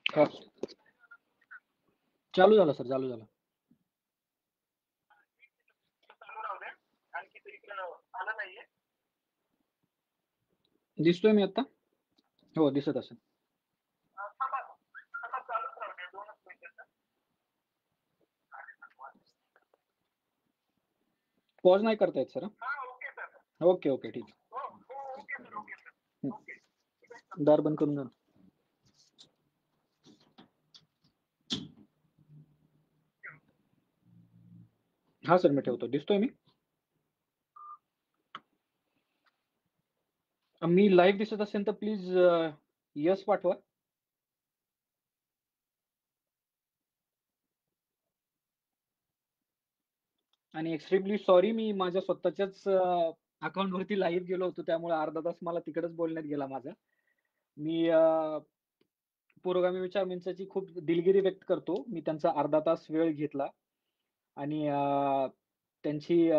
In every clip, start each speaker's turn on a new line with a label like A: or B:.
A: हां. चालू झालं सर, चालू झालं. दिसतोय मी आता? हो, दिसत असेल. पॉज नाही करता येत सर. Okay, okay. ठीक आहे. दार बंद करून द्या ना. हां सर, मी ठेवतो. दिसतोय मी? मी लाईव्ह दिसत असेल तर प्लीज येस पाठवा. आणि एक्स्ट्रीमली सॉरी, मी माझ्या स्वतःच्याच अकाउंटवरती लाईव्ह गेलो होतो. त्यामुळे अर्धा तास मला तिकडेच बोलण्यात गेला माझा. मी पुरोगामी विचार मंचाची खूप दिलगिरी व्यक्त करतो. मी त्यांचा अर्धा तास वेळ घेतला आणि त्यांची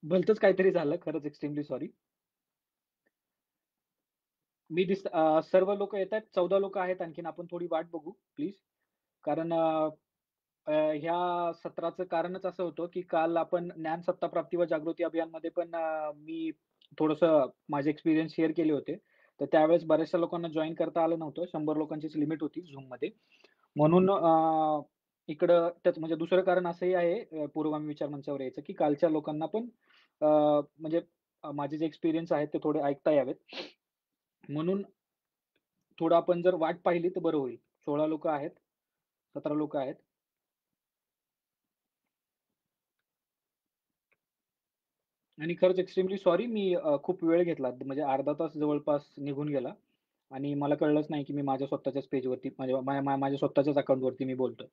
A: भलतंच काहीतरी झालं. खरंच एक्स्ट्रीमली सॉरी. सर्व लोकं येतायत. 14 लोकं आहेत आणखीन. आपण थोडी वाट बघू प्लीज. कारण ह्या सत्राचं कारणच असं होतं, की काल आपण ज्ञान सत्ता प्राप्ती व जागृती अभियानमध्ये पण मी थोडंसं माझे एक्सपिरियन्स शेअर केले होते. तर त्यावेळेस बऱ्याचशा लोकांना जॉइन करता आलं नव्हतं. 100 लोकांचीच लिमिट होती Zoomमध्ये. म्हणून इकडं त्याचं म्हणजे दुसरं कारण असंही आहे पुरोगामी विचार मंचावर यायचं, की कालच्या लोकांना पण म्हणजे माझे जे एक्सपिरियन्स आहेत ते थोडे ऐकता यावेत. म्हणून थोडं आपण जर वाट पाहिली तर बरं होईल. 16 लोकं आहेत, 17 लोकं आहेत. आणि खरंच एक्स्ट्रीमली सॉरी, मी खूप वेळ घेतला. म्हणजे अर्धा तास जवळपास निघून गेला आणि मला कळलंच नाही, की मी माझ्या स्वतःच्याच पेजवरती माझ्या स्वतःच्याच अकाउंटवरती मी बोलतोय.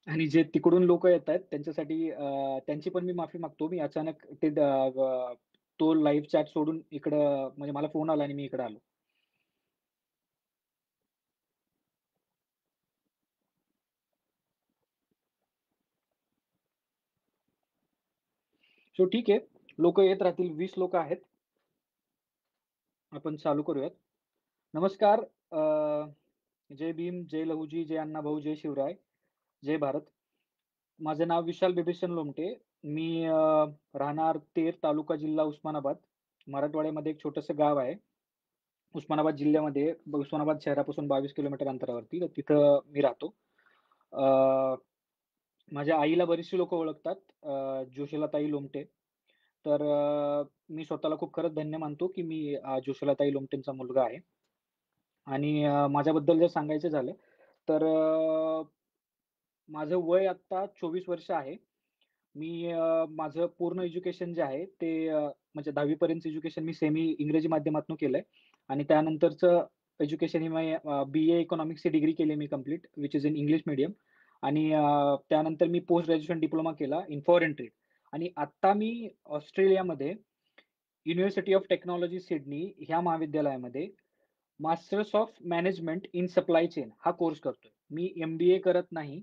A: आणि जे तिकडून लोकं येतायत त्यांच्यासाठी त्यांची पण मी माफी मागतो. मी अचानक ते तो लाईव्ह चॅट सोडून इकडं म्हणजे मला फोन आला आणि मी इकडे आलो. सो ठीक आहे. लोकं येत राहतील. 20 लोकं आहेत. आपण चालू करूयात. नमस्कार. जय भीम, जय लहुजी, जय अण्णाभाऊ, जय शिवराय, जय भारत. माझं नाव विशाल बिभीषण लोमटे. मी राहणार तेर, तालुका, जिल्हा उस्मानाबाद. मराठवाड्यामध्ये एक छोटंसं गाव आहे. उस्मानाबाद जिल्ह्यामध्ये उस्मानाबाद शहरापासून 22 किलोमीटर अंतरावरती. तर तिथं मी राहतो. अ, माझ्या आईला बरीचशी लोकं ओळखतात. जोशीलाताई लोमटे. तर मी स्वतःला खूप खरंच धन्य मानतो, की मी जोशीलाताई लोमटेंचा मुलगा आहे. आणि माझ्याबद्दल जर सांगायचं झालं, तर माझं वय आत्ता 24 वर्ष आहे. मी माझं पूर्ण एज्युकेशन जे आहे ते म्हणजे 10वी पर्यंतचं एज्युकेशन मी सेमी इंग्रजी माध्यमातून केलंय आणि त्यानंतरचं एज्युकेशन ही मी बी-ए इकॉनॉमिक्सची डिग्री केली मी complete which is in English medium आणि त्यानंतर मी पोस्ट ग्रॅज्युएशन डिप्लोमा केला इन फॉरेन ट्रेड आणि आत्ता मी ऑस्ट्रेलियामध्ये युनिव्हर्सिटी ऑफ टेक्नॉलॉजी सिडनी ह्या महाविद्यालयामध्ये masters of management in supply chain हा कोर्स करतोय. मी एम-बी-ए करत नाही.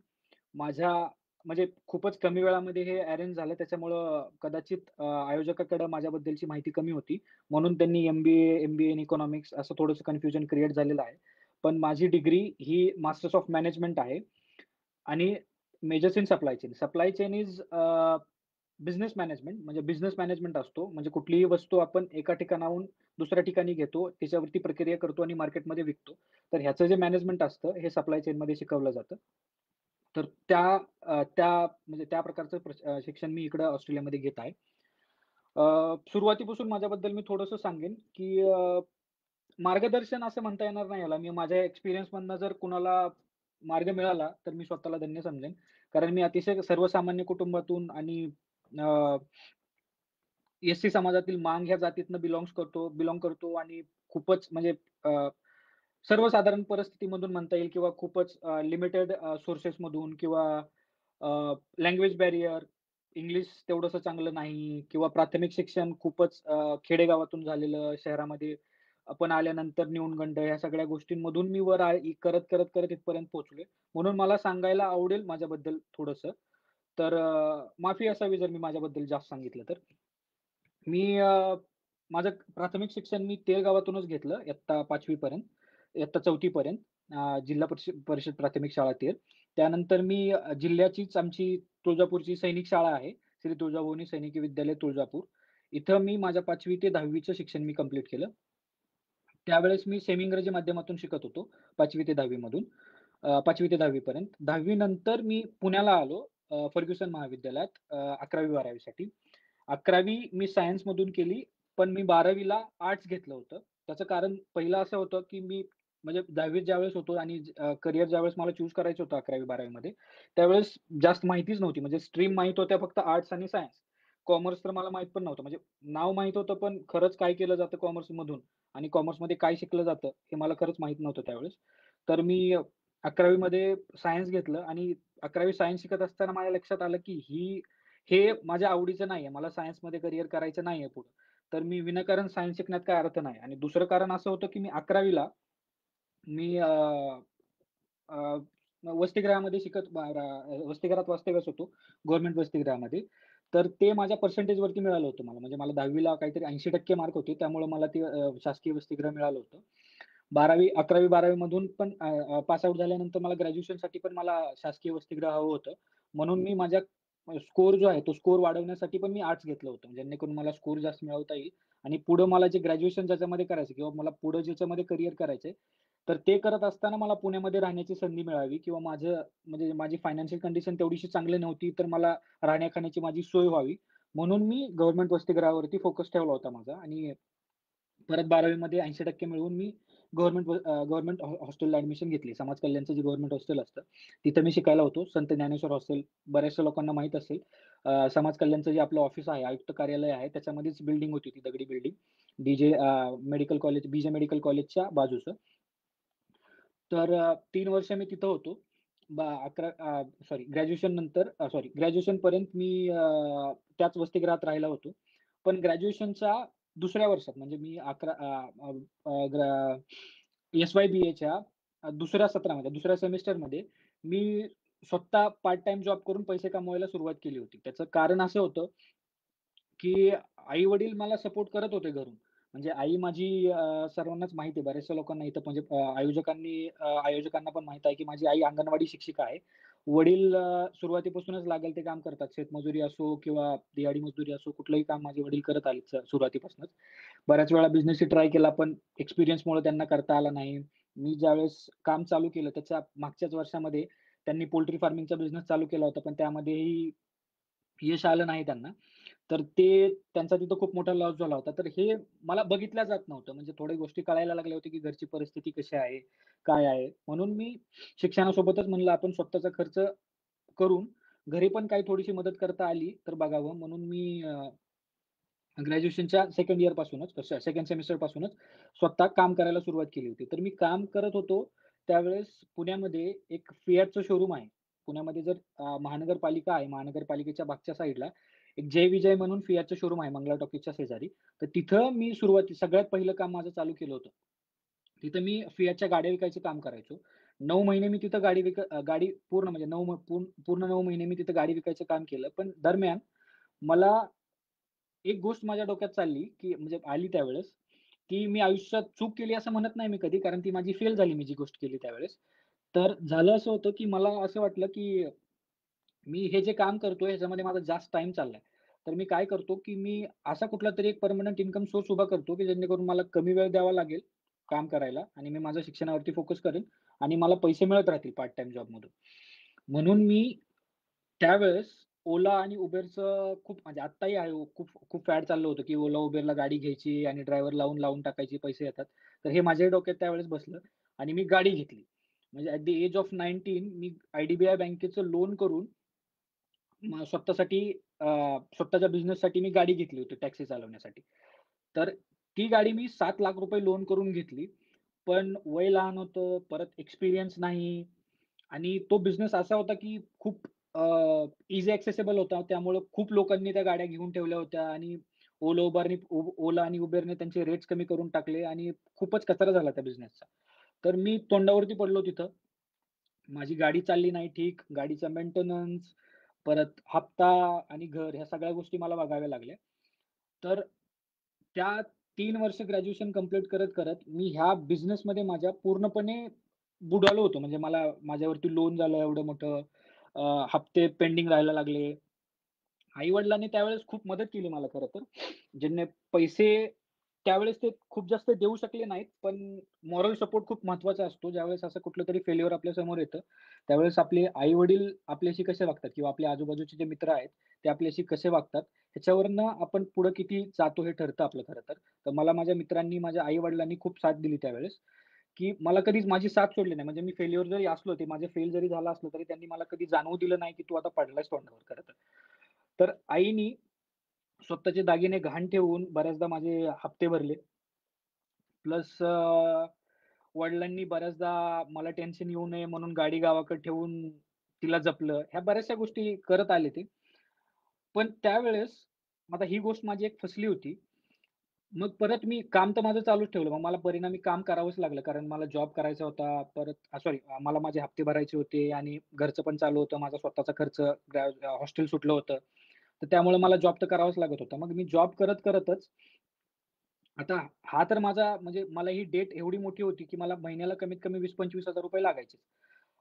A: माझ्या म्हणजे खूपच कमी वेळामध्ये हे अरेंज झालं त्याच्यामुळं कदाचित आयोजकाकडे माझ्याबद्दलची माहिती कमी होती. म्हणून त्यांनी एम-बी-ए इन इकॉनॉमिक्स असं थोडंसं कन्फ्युजन क्रिएट झालेलं आहे. पण माझी degree he masters of management आहे आणि measures in supply chain. Supply chain is business management म्हणजे बिझनेस मॅनेजमेंट असतो. म्हणजे कुठलीही वस्तू आपण एका ठिकाणाहून दुसऱ्या ठिकाणी घेतो, त्याच्यावरती प्रक्रिया करतो आणि मार्केटमध्ये विकतो. तर ह्याचं जे मॅनेजमेंट असतं, हे सप्लाय चेनमध्ये शिकवलं जातं. तर म्हणजे त्या प्रकारचं शिक्षण मी इकडं ऑस्ट्रेलियामध्ये घेत आहे. सुरुवातीपासून माझ्याबद्दल मी थोडंसं सांगेन, की मार्गदर्शन असं म्हणता येणार नाही याला. मी माझ्या एक्सपिरियन्समधनं जर कुणाला मार्ग मिळाला, तर मी स्वतःला धन्य समजेन. कारण मी अतिशय सर्वसामान्य कुटुंबातून आणि अ, एस-सी समाजातील मांग ह्या जातीतनं बिलॉन्ग करतो आणि खूपच म्हणजे अ, सर्वसाधारण परिस्थितीमधून म्हणता येईल किंवा खूपच लिमिटेड सोर्सेसमधून किंवा लँग्वेज बॅरियर, इंग्लिश तेवढंसं चांगलं नाही किंवा प्राथमिक शिक्षण खूपच खेडेगावातून झालेलं, शहरामध्ये आपण आल्यानंतर न्यूनगंड ह्या सगळ्या गोष्टींमधून मी करत इथपर्यंत पोहोचलोय. म्हणून मला सांगायला आवडेल माझ्याबद्दल थोडंसं. तर माफी असावी जर मी माझ्याबद्दल जास्त सांगितलं तर. मी माझं प्राथमिक शिक्षण मी तेर गावातूनच घेतलं इयत्ता 5वी पर्यंत. इयत्ता 4थी पर्यंत. जिल्हा परिषद प्राथमिक शाळा तेर. त्यानंतर मी जिल्ह्याचीच आमची तुळजापूरची सैनिक शाळा आहे. श्री तुळजाभवानी सैनिकी विद्यालय तुळजापूर. इथं मी माझ्या 5वी ते 10वी चं शिक्षण मी कंप्लीट केलं. त्यावेळेस मी सेमी इंग्रजी माध्यमातून शिकत होतो 5वी ते 10वी मधून. 5वी ते 10वी पर्यंत. 10वी नंतर मी पुण्याला आलो फर्ग्युसन महाविद्यालयात 11वी-12वी साठी. 11वी मी सायन्समधून केली, पण मी 12वीला आर्ट्स घेतलं होतं. त्याचं कारण पहिलं असं होतं, की मी म्हणजे 10वीत ज्यावेळेस होतो आणि करियर ज्यावेळेस मला चूज करायचं होतं 11वी-12वी मध्ये, त्यावेळेस जास्त माहितीच नव्हती. म्हणजे स्ट्रीम माहीत होत्या फक्त आर्ट्स आणि सायन्स. कॉमर्स तर मला माहीत पण नव्हतं. म्हणजे नाव माहीत होतं, पण खरंच काय केलं जातं कॉमर्समधून आणि कॉमर्समध्ये काय शिकलं जातं, हे मला खरंच माहीत नव्हतं त्यावेळेस. तर मी 11वी मध्ये सायन्स घेतलं आणि 11वी सायन्स शिकत असताना माझ्या लक्षात आलं, की हे माझ्या आवडीचं नाहीये. मला सायन्समध्ये करियर करायचं नाहीये पुढं. तर मी विनाकारण सायन्स शिकण्यात काही अर्थ नाही आणि दुसरं कारण असं होतं, की मी 11वीला मी अ, वसतिगृहामध्ये वसतिगृहात वास्तव्यास होतो, गव्हर्नमेंट वसतिगृहामध्ये. तर ते माझ्या पर्सेंटेजवरती मिळालं होतं मला. म्हणजे मला 10वीला काहीतरी 80% मार्क होते. त्यामुळे मला ते शासकीय वसतिगृह मिळालं होतं. 11वी मधून पण पास आउट झाल्यानंतर मला ग्रॅज्युएशनसाठी पण मला शासकीय वसतिगृह हवं होतं. म्हणून मी माझ्या स्कोर जो आहे, तो स्कोर वाढवण्यासाठी पण मी आर्ट्स घेतलं होतं. जेणेकरून मला स्कोर जास्त मिळवता येईल आणि पुढं मला जे ग्रॅज्युएशन ज्याच्यामध्ये करायचं किंवा मला पुढं ज्याच्यामध्ये करियर करायचंय, तर ते करत असताना मला पुण्यामध्ये राहण्याची संधी मिळावी किंवा म्हणजे माझी फायनान्शियल कंडिशन तेवढीशी चांगली नव्हती, तर मला राहण्या-खाण्याची माझी सोय व्हावी. म्हणून मी गव्हर्नमेंट वसतिगृहावरती फोकस ठेवला होता माझा आणि परत 12वी मध्ये 80% मिळवून मी गव्हर्नमेंट हॉस्टेलला ॲडमिशन घेतली. समाज कल्याणचं जे गव्हर्नमेंट हॉस्टेल असतं, तिथं मी शिकायला होतो. संत ज्ञानेश्वर हॉस्टेल बऱ्याचशा लोकांना माहीत असेल. समाज कल्याणचं जे आपलं ऑफिस आहे, आयुक्त कार्यालय आहे, त्याच्यामध्येच बिल्डिंग होती ती दगडी बिल्डिंग. मेडिकल कॉलेज बीजे मेडिकल कॉलेजच्या बाजूचं. तर 3 वर्ष मी तिथं होतो. 11 सॉरी ग्रॅज्युएशन नंतर ग्रॅज्युएशन पर्यंत मी त्याच वसतिगृहात राहिला होतो. पण ग्रॅज्युएशनच्या दुसऱ्या वर्षात म्हणजे मी 11 अ, अ, ग्रा एस-वाय-बी-एच्या दुसऱ्या सत्रामध्ये, दुसऱ्या सेमेस्टरमध्ये मी स्वतः पार्ट टाईम जॉब करून पैसे कमवायला सुरुवात केली होती. त्याचं कारण असं होतं की आई-वडील मला सपोर्ट करत होते घरून. म्हणजे आई माझी सर्वांनाच माहिती आहे. बऱ्याचशा लोकांना इथं म्हणजे आयोजकांना पण माहीत आहे, की माझी आई अंगणवाडी शिक्षिका आहे. वडील सुरुवातीपासूनच लागेल ते काम करतात. शेतमजुरी असो किंवा दिहाडी मजुरी असो, कुठलंही काम माझे वडील करत आलेत सुरुवातीपासूनच. बऱ्याच वेळा बिझनेसही ट्राय केला, पण एक्सपिरियन्समुळे त्यांना करता आला नाही. मी ज्यावेळेस काम चालू केलं, त्याच्या मागच्याच वर्षामध्ये त्यांनी पोल्ट्री फार्मिंगचा बिझनेस चालू केला होता, पण त्यामध्येही यश आलं नाही त्यांना. तर त्यांचा तिथं खूप मोठा लॉस झाला होता. तर हे मला बघितल्या जात नव्हतं. म्हणजे थोड्या गोष्टी कळायला लागल्या होत्या, की घरची परिस्थिती कशी आहे, काय आहे. म्हणून मी शिक्षणासोबतच म्हणलं आपण स्वतःचा खर्च करून घरी पण काही थोडीशी मदत करता आली तर बघावं म्हणून मी ग्रॅज्युएशनच्या सेकंड इयर पासूनच सेकंड सेमेस्टर पासूनच स्वतः काम करायला सुरुवात केली होती. तर मी काम करत होतो त्यावेळेस पुण्यामध्ये एक Fiatचं शोरूम आहे. पुण्यामध्ये जर महानगरपालिका आहे. महानगरपालिकेच्या मागच्या साइडला एक जय विजय म्हणून Fiatचं शोरूम आहे मंगला टॉकीजच्या शेजारी. तर तिथं मी सगळ्यात पहिलं काम माझं चालू केलं होतं. तिथं मी Fiatच्या गाड्या विकायचं काम करायचो. 9 महिने मी तिथं गाडी पूर्ण म्हणजे 9 महिने मी तिथं गाडी विकायचं काम केलं. पण दरम्यान मला एक गोष्ट माझ्या डोक्यात चालली, की म्हणजे आली त्यावेळेस, की मी आयुष्यात चूक केली असं म्हणत नाही मी कधी, कारण ती माझी फेल झाली मी जी गोष्ट केली त्यावेळेस. तर झालं असं होतं, की मला असं वाटलं, की मी हे जे काम करतोय ह्याच्यामध्ये माझा जास्त टाईम चाललाय. तर मी काय करतो, की मी असा कुठलातरी एक पर्मनंट इन्कम सोर्स उभा करतो, की जेणेकरून मला कमी वेळ द्यावा लागेल काम करायला आणि मी माझ्या शिक्षणावरती फोकस करेन आणि मला पैसे मिळत राहतील पार्ट टाईम जॉबमधून. म्हणून मी त्यावेळेस Ola आणि Uberचं खूप म्हणजे आत्ताही आहे खूप खूप फॅड चाललं होतं, की Ola, Uberला गाडी घ्यायची आणि ड्रायव्हर लावून टाकायची, पैसे येतात. तर हे माझ्याही डोक्यात त्यावेळेस बसलं आणि मी गाडी घेतली. म्हणजे ॲट द एज ऑफ 19 मी आय-डी-बी-आय बँकेचं लोन करून स्वतःसाठी स्वतःच्या बिझनेससाठी मी गाडी घेतली होती टॅक्सी चालवण्यासाठी. तर ती गाडी मी ₹7,00,000 लोन करून घेतली. पण वय लहान होतं, परत एक्सपिरियन्स नाही आणि तो बिझनेस असा होता, की खूप ईझी एक्सेसिबल होता. त्यामुळं खूप लोकांनी त्या गाड्या घेऊन ठेवल्या होत्या आणि Ola आणि Uberने त्यांचे रेट्स कमी करून टाकले आणि खूपच कचरा झाला त्या बिझनेसचा. तर मी तोंडावरती पडलो तिथं. माझी गाडी चालली नाही ठीक, गाडीचा मेंटेनन्स, परत हप्ता आणि घर ह्या सगळ्या गोष्टी मला बघाव्या लागल्या. तर त्या 3 वर्ष ग्रॅज्युएशन कंप्लीट करत मी ह्या बिझनेसमध्ये माझ्या पूर्णपणे बुडालो होतो. म्हणजे मला माझ्यावरती लोन झालं एवढं मोठं. हप्ते पेंडिंग राहायला लागले. आई-वडिलांनी त्यावेळेस खूप मदत केली मला खरं तर. ज्यांनी पैसे त्यावेळेस ते खूप जास्त देऊ शकले नाहीत, पण मॉरल सपोर्ट खूप महत्त्वाचा असतो. ज्यावेळेस असं कुठलंतरी फेल्युअर आपल्या समोर येतं, त्यावेळेस आपले आई-वडील आपल्याशी कसे वागतात किंवा आपल्या आजूबाजूचे जे मित्र आहेत, ते आपल्याशी कसे वागतात, ह्याच्यावरनं आपण पुढे किती जातो हे ठरतं आपलं खरं तर. तर मला माझ्या मित्रांनी, माझ्या आई-वडिलांनी खूप साथ दिली त्यावेळेस, की मला कधीच माझी साथ सोडली नाही. म्हणजे मी फेल्युअर जरी असलो, ते माझे फेल जरी झालं असलं, तरी त्यांनी मला कधी जाणवू दिलं नाही, की तू आता पडलायस तोंडावर खरं तर. तर आईनी स्वतःचे दागिने गहाण ठेवून बऱ्याचदा माझे हप्ते भरले. प्लस वडिलांनी बऱ्याचदा मला टेन्शन येऊ नये म्हणून गाडी गावाकडे ठेवून तिला जपलं. ह्या बऱ्याचशा गोष्टी करत आले ते. पण त्यावेळेस आता ही गोष्ट माझी एक फसली होती. मग परत मी काम तर माझं चालूच ठेवलं. मग मला परिणामी काम करावंच लागलं. कारण मला जॉब करायचा होता. परत सॉरी मला माझे हप्ते भरायचे होते आणि घरचं पण चालू होतं. माझा स्वतःचा खर्च, हॉस्टेल सुटलं होतं. तर त्यामुळे मला जॉब तर करावाच लागत होता. मग मी जॉब करतच आता हा तर माझा म्हणजे मला ही डेट एवढी मोठी होती, की मला महिन्याला कमीत कमी ₹20,000-25,000 लागायचे.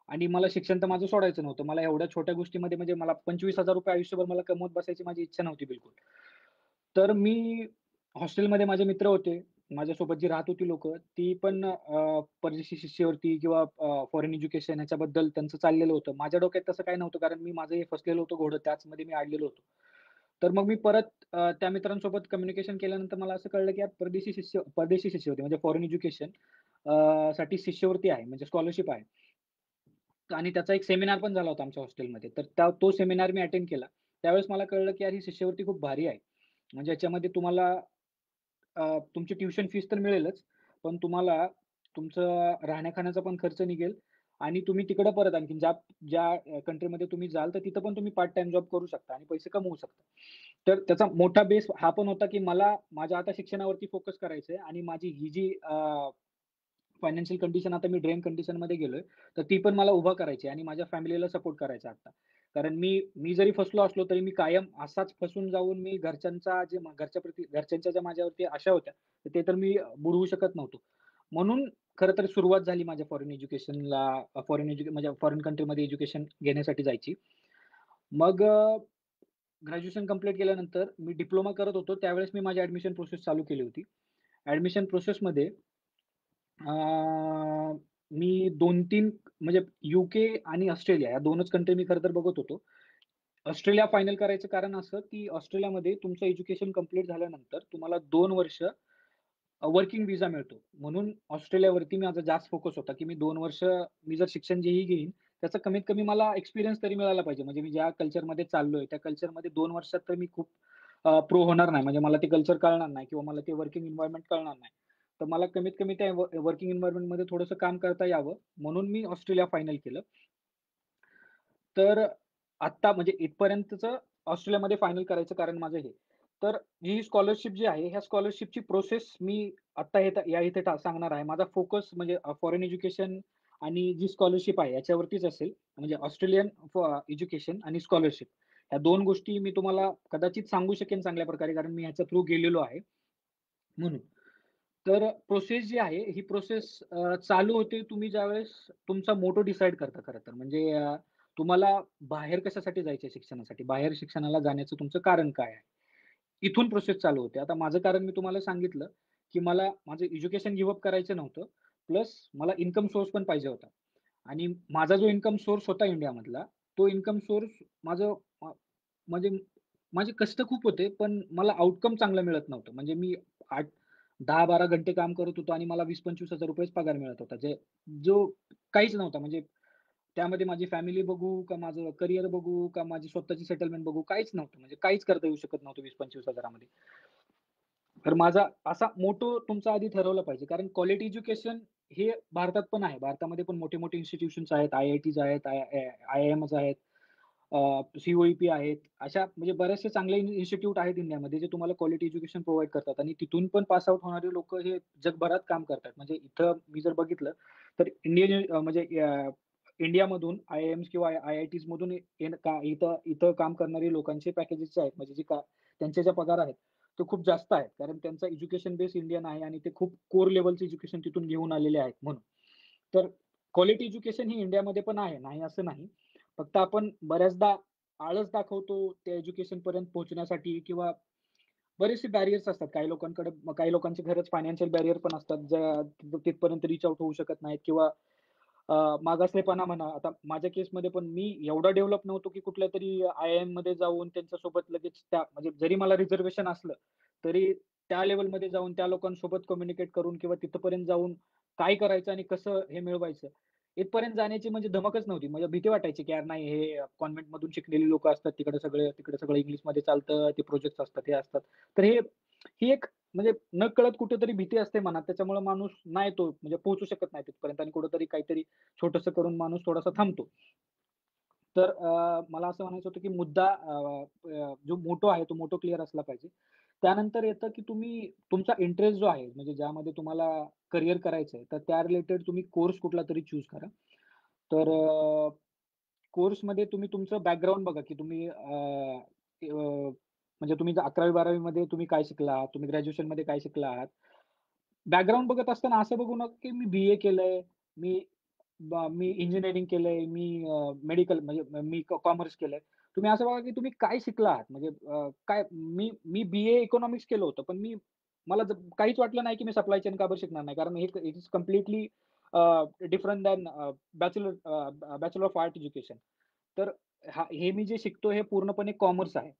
A: आणि मला शिक्षण तर माझं सोडायचं नव्हतं. मला एवढ्या छोट्या गोष्टीमध्ये म्हणजे मला ₹25,000 आयुष्यभर मला कमवत बसायची माझी इच्छा नव्हती बिलकुल. तर मी हॉस्टेलमध्ये माझे मित्र होते. माझ्यासोबत जी राहत होती लोकं, ती पण परदेशी शिष्यवृत्ती किंवा फॉरेन एज्युकेशन ह्याच्याबद्दल त्यांचं चाललेलं होतं. माझ्या डोक्यात तसं काही नव्हतं, कारण मी माझं हे फसलेलं होतं घोडं, त्याचमध्ये मी अडलेलो होतो. तर मग मी परत त्या मित्रांसोबत कम्युनिकेशन केल्यानंतर मला असं कळलं, की यार परदेशी शिष्यवृत्ती म्हणजे फॉरेन एज्युकेशन साठी शिष्यवृत्ती आहे, म्हणजे स्कॉलरशिप आहे. आणि त्याचा एक सेमिनार पण झाला होता आमच्या हॉस्टेलमध्ये. तर तो सेमिनार मी अटेंड केला. त्यावेळेस मला कळलं, की यार ही शिष्यवृत्ती खूप भारी आहे. म्हणजे याच्यामध्ये तुम्हाला तुमची ट्युशन फीस तर मिळेलच, पण तुम्हाला तुमचं राहण्या-खाण्याचा पण खर्च निघेल आणि तुम्ही तिकडं परत आणखीन ज्या ज्या कंट्रीमध्ये तुम्ही जाल, तर तिथं पण तुम्ही पार्ट टाईम जॉब करू शकता आणि पैसे कमवू शकता. तर त्याचा मोठा बेस हा पण होता, की मला माझ्या आता शिक्षणावरती फोकस करायचा आहे आणि माझी ही जी फायनान्शियल कंडिशन आता मी ड्रेन कंडिशनमध्ये गेलोय, तर ती पण मला उभा करायची आहे आणि माझ्या फॅमिलीला सपोर्ट करायचा आहे आता. कारण मी मी जरी फसलो असलो, तरी मी कायम असाच फसून जाऊन मी घरच्यांच्या ज्या माझ्यावरती आशा होत्या, तर ते तर मी बुडवू शकत नव्हतो. म्हणून खरं तर सुरुवात झाली माझ्या म्हणजे फॉरेन कंट्रीमध्ये एज्युकेशन घेण्यासाठी जायची. मग ग्रॅज्युएशन कंप्लीट केल्यानंतर मी डिप्लोमा करत होतो. त्यावेळेस मी माझी ॲडमिशन प्रोसेस चालू केली होती. ॲडमिशन प्रोसेसमध्ये अ, मी 2-3 म्हणजे यूके आणि ऑस्ट्रेलिया या 2च कंट्री मी खरं तर बघत होतो. ऑस्ट्रेलिया फायनल करायचं कारण असं, की ऑस्ट्रेलियामध्ये तुमचं एज्युकेशन कंप्लीट झाल्यानंतर तुम्हाला 2 वर्ष वर्किंग व्हिसा मिळतो. म्हणून ऑस्ट्रेलियावरती माझा जास्त फोकस होता, की मी 2 वर्ष मी जर शिक्षण जेही घेईन, त्याचा कमीत कमी मला एक्सपिरियन्स तरी मिळाला पाहिजे. म्हणजे मी ज्या कल्चरमध्ये चाललोय, त्या कल्चरमध्ये 2 वर्षात तर मी खूप प्रो होणार नाही. म्हणजे मला ते कल्चर कळणार नाही किंवा मला ते वर्किंग एन्व्हायर्नमेंट कळणार नाही. तर मला कमीत कमी त्या वर्किंग एन्व्हायर्नमेंटमध्ये थोडंसं काम करता यावं, म्हणून मी ऑस्ट्रेलिया फायनल केलं. तर आत्ता म्हणजे इथपर्यंतचं ऑस्ट्रेलियामध्ये फायनल करायचं कारण माझं हे. तर ही स्कॉलरशिप जी आहे, ह्या स्कॉलरशिपची प्रोसेस मी आत्ता इथे सांगणार आहे. माझा फोकस म्हणजे फॉरेन एज्युकेशन आणि जी स्कॉलरशिप आहे याच्यावरतीच असेल. म्हणजे ऑस्ट्रेलियन एज्युकेशन आणि स्कॉलरशिप ह्या 2 गोष्टी मी तुम्हाला कदाचित सांगू शकेन चांगल्या प्रकारे, कारण मी ह्याच्या थ्रू गेलेलो आहे म्हणून. तर प्रोसेस जी आहे, ही प्रोसेस चालू होते तुम्ही ज्यावेळेस तुमचा मोटो डिसाईड करता खरं तर. म्हणजे तुम्हाला बाहेर कशासाठी जायचं शिक्षणासाठी? बाहेर शिक्षणाला जाण्याचं तुमचं कारण काय आहे? इथून प्रोसेस चालू होते. आता माझं कारण मी तुम्हाला सांगितलं, की मला माझं एज्युकेशन गिव्ह अप करायचं नव्हतं. प्लस मला इन्कम सोर्स पण पाहिजे होता. आणि माझा जो इन्कम सोर्स होता इंडियामधला, तो इन्कम सोर्स माझं म्हणजे माझे कष्ट खूप होते, पण मला आउटकम चांगलं मिळत नव्हतं. म्हणजे मी 10-12 घंटे काम करत होतो आणि मला ₹20,000-25,000 पगार मिळत होता. जो काहीच नव्हता. म्हणजे त्यामध्ये माझी फॅमिली बघू, का माझं करियर बघू, का माझी स्वतःची सेटलमेंट बघू, काहीच नव्हतं. म्हणजे काहीच करता येऊ शकत नव्हतं 20,000-25,000 मध्ये. तर माझा असा मोटो तुमचा आधी ठरवला पाहिजे. कारण क्वालिटी एज्युकेशन हे भारतात पण आहे. भारतामध्ये पण मोठे-मोठे इन्स्टिट्यूशन्स आहेत, IITs आहेत, IIMs आहेत, COEP आहेत. अशा म्हणजे बरेचसे चांगले इन्स्टिट्यूट आहेत इंडियामध्ये, जे तुम्हाला क्वालिटी एज्युकेशन प्रोव्हाईड करतात आणि तिथून पण पास आउट होणारे लोकं हे जगभरात काम करतात. म्हणजे इथं मी जर बघितलं, तर म्हणजे इंडियामधून IIMs किंवा IITs मधून इथं इथं काम करणारी लोकांचे पॅकेजेस जे आहेत, म्हणजे जे त्यांचे जे पगार आहेत, तो खूप जास्त आहे. कारण त्यांचा एज्युकेशन बेस इंडियन आहे आणि ते खूप कोर लेव्हलचं एज्युकेशन तिथून घेऊन आलेले आहेत म्हणून. तर क्वालिटी एज्युकेशन ही इंडियामध्ये पण आहे, नाही असं नाही. फक्त आपण बऱ्याचदा आळस दाखवतो त्या एज्युकेशनपर्यंत पोहोचण्यासाठी किंवा बरेचसे बॅरियर्स असतात. काही लोकांचे खरंच फायनान्शियल बॅरियर पण असतात, ज्या तिथपर्यंत रीच आउट होऊ शकत नाहीत किंवा मागासलेपणा म्हणा. आता माझ्या केसमध्ये पण मी एवढा डेव्हलप नव्हतो, की कुठल्यातरी आय-आय-एममध्ये जाऊन त्यांच्यासोबत लगेच त्या म्हणजे जरी मला रिझर्व्हेशन असलं, तरी त्या लेव्हलमध्ये जाऊन त्या लोकांसोबत कम्युनिकेट करून किंवा तिथपर्यंत जाऊन काय करायचं आणि कसं हे मिळवायचं, इथपर्यंत जाण्याची म्हणजे धमकच नव्हती. म्हणजे भीती वाटायची, की यार नाही हे कॉन्व्हेंटमधून शिकलेली लोकं असतात. तिकडे सगळं इंग्लिशमध्ये चालतं. ते प्रोजेक्ट्स असतात, हे असतात. तर ही एक म्हणजे नकळत कुठेतरी भीती असते मनात. त्याच्यामुळे माणूस नाही तो म्हणजे पोहोचू शकत नाही तिथपर्यंत आणि कुठेतरी काहीतरी छोटंसं करून माणूस थोडासा थांबतो. तर मला असं म्हणायचं होतं, की मुद्दा जो मोटो आहे, तो मोटो क्लिअर असला पाहिजे. त्यानंतर येतं, की तुम्ही तुमचा इंटरेस्ट जो आहे, म्हणजे ज्यामध्ये तुम्हाला करियर करायचंय, तर त्या रिलेटेड तुम्ही कोर्स कुठलातरी चूज करा. तर कोर्समध्ये तुम्ही तुमचं बॅकग्राऊंड बघा, की तुम्ही म्हणजे तुम्ही 11वी-12वी मध्ये तुम्ही काय शिकलात? तुम्ही ग्रॅज्युएशनमध्ये काय शिकला आहात? बॅकग्राऊंड बघत असताना असं बघू नका, की मी बी-ए केलंय, मी मी इंजिनिअरिंग केलंय, मी मेडिकल म्हणजे मी कॉमर्स केलंय. तुम्ही असं बघा, की तुम्ही काय शिकला आहात? म्हणजे काय मी मी बी-ए इकॉनॉमिक्स केलं होतं, पण मला काहीच वाटलं नाही, की मी सप्लाय चेन का बरं शिकणार नाही. कारण हे it is completely different than bachelor of art education. तर हे मी जे शिकतो हे पूर्णपणे कॉमर्स आहे.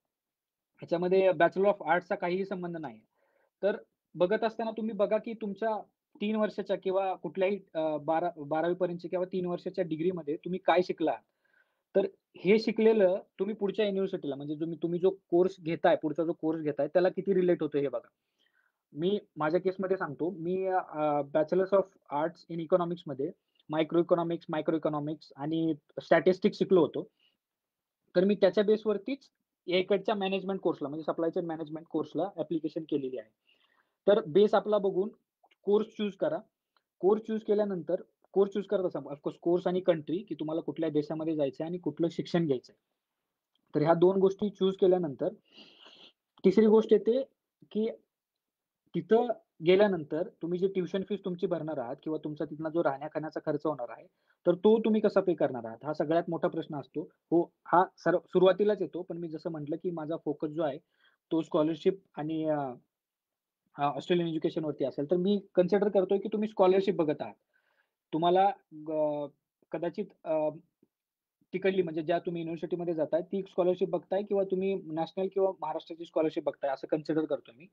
A: ह्याच्यामध्ये बॅचलर ऑफ आर्ट्सचा काहीही संबंध नाही. तर बघत असताना तुम्ही बघा, की तुमच्या 3 वर्षाच्या किंवा कुठल्याही 12वी पर्यंतच्या किंवा 3 वर्षाच्या डिग्रीमध्ये तुम्ही काय शिकला? तर हे शिकलेलं तुम्ही पुढच्या युनिव्हर्सिटीला म्हणजे तुम्ही जो कोर्स घेताय, पुढचा जो कोर्स घेताय त्याला किती रिलेट होतं हे बघा. मी माझ्या केसमध्ये सांगतो. मी बॅचलर्स ऑफ आर्ट्स इन इकॉनॉमिक्समध्ये मायक्रो इकॉनॉमिक्स आणि स्टॅटिस्टिक्स शिकलो होतो. तर मी त्याच्या बेसवरतीच या इकडच्या मॅनेजमेंट कोर्सला म्हणजे सप्लाय चेन मॅनेजमेंट कोर्सला ॲप्लिकेशन केलेली आहे. तर बेस आपला बघून कोर्स चूज करा. कोर्स चूज केल्यानंतर कोर्स चूज करत असा ऑफकोर्स कोर्स आणि कंट्री, की तुम्हाला कुठल्या देशामध्ये जायचंय आणि कुठलं शिक्षण घ्यायचंय. तर ह्या 2 गोष्टी चूज केल्यानंतर तिसरी गोष्ट येते, की तिथं गेल्यानंतर तुम्ही जी ट्युशन फीस तुमची भरणार आहात किंवा तुमचा तिथला जो राहण्या-खाण्याचा खर्च होणार आहे, तर तो तुम्ही कसा पे करणार आहात? हा सगळ्यात मोठा प्रश्न असतो. हो, हा सुरुवातीलाच येतो. पण मी जसं म्हटलं, की माझा फोकस जो आहे, तो स्कॉलरशिप आणि ऑस्ट्रेलियन एज्युकेशनवरती असेल, तर मी कन्सिडर करतोय, की तुम्ही स्कॉलरशिप बघत आहात. तुम्हाला कदाचित तिकडली म्हणजे ज्या तुम्ही युनिव्हर्सिटीमध्ये जाताय, ती स्कॉलरशिप बघताय किंवा तुम्ही नॅशनल किंवा महाराष्ट्राची स्कॉलरशिप बघताय, असं कन्सिडर करतोय मी.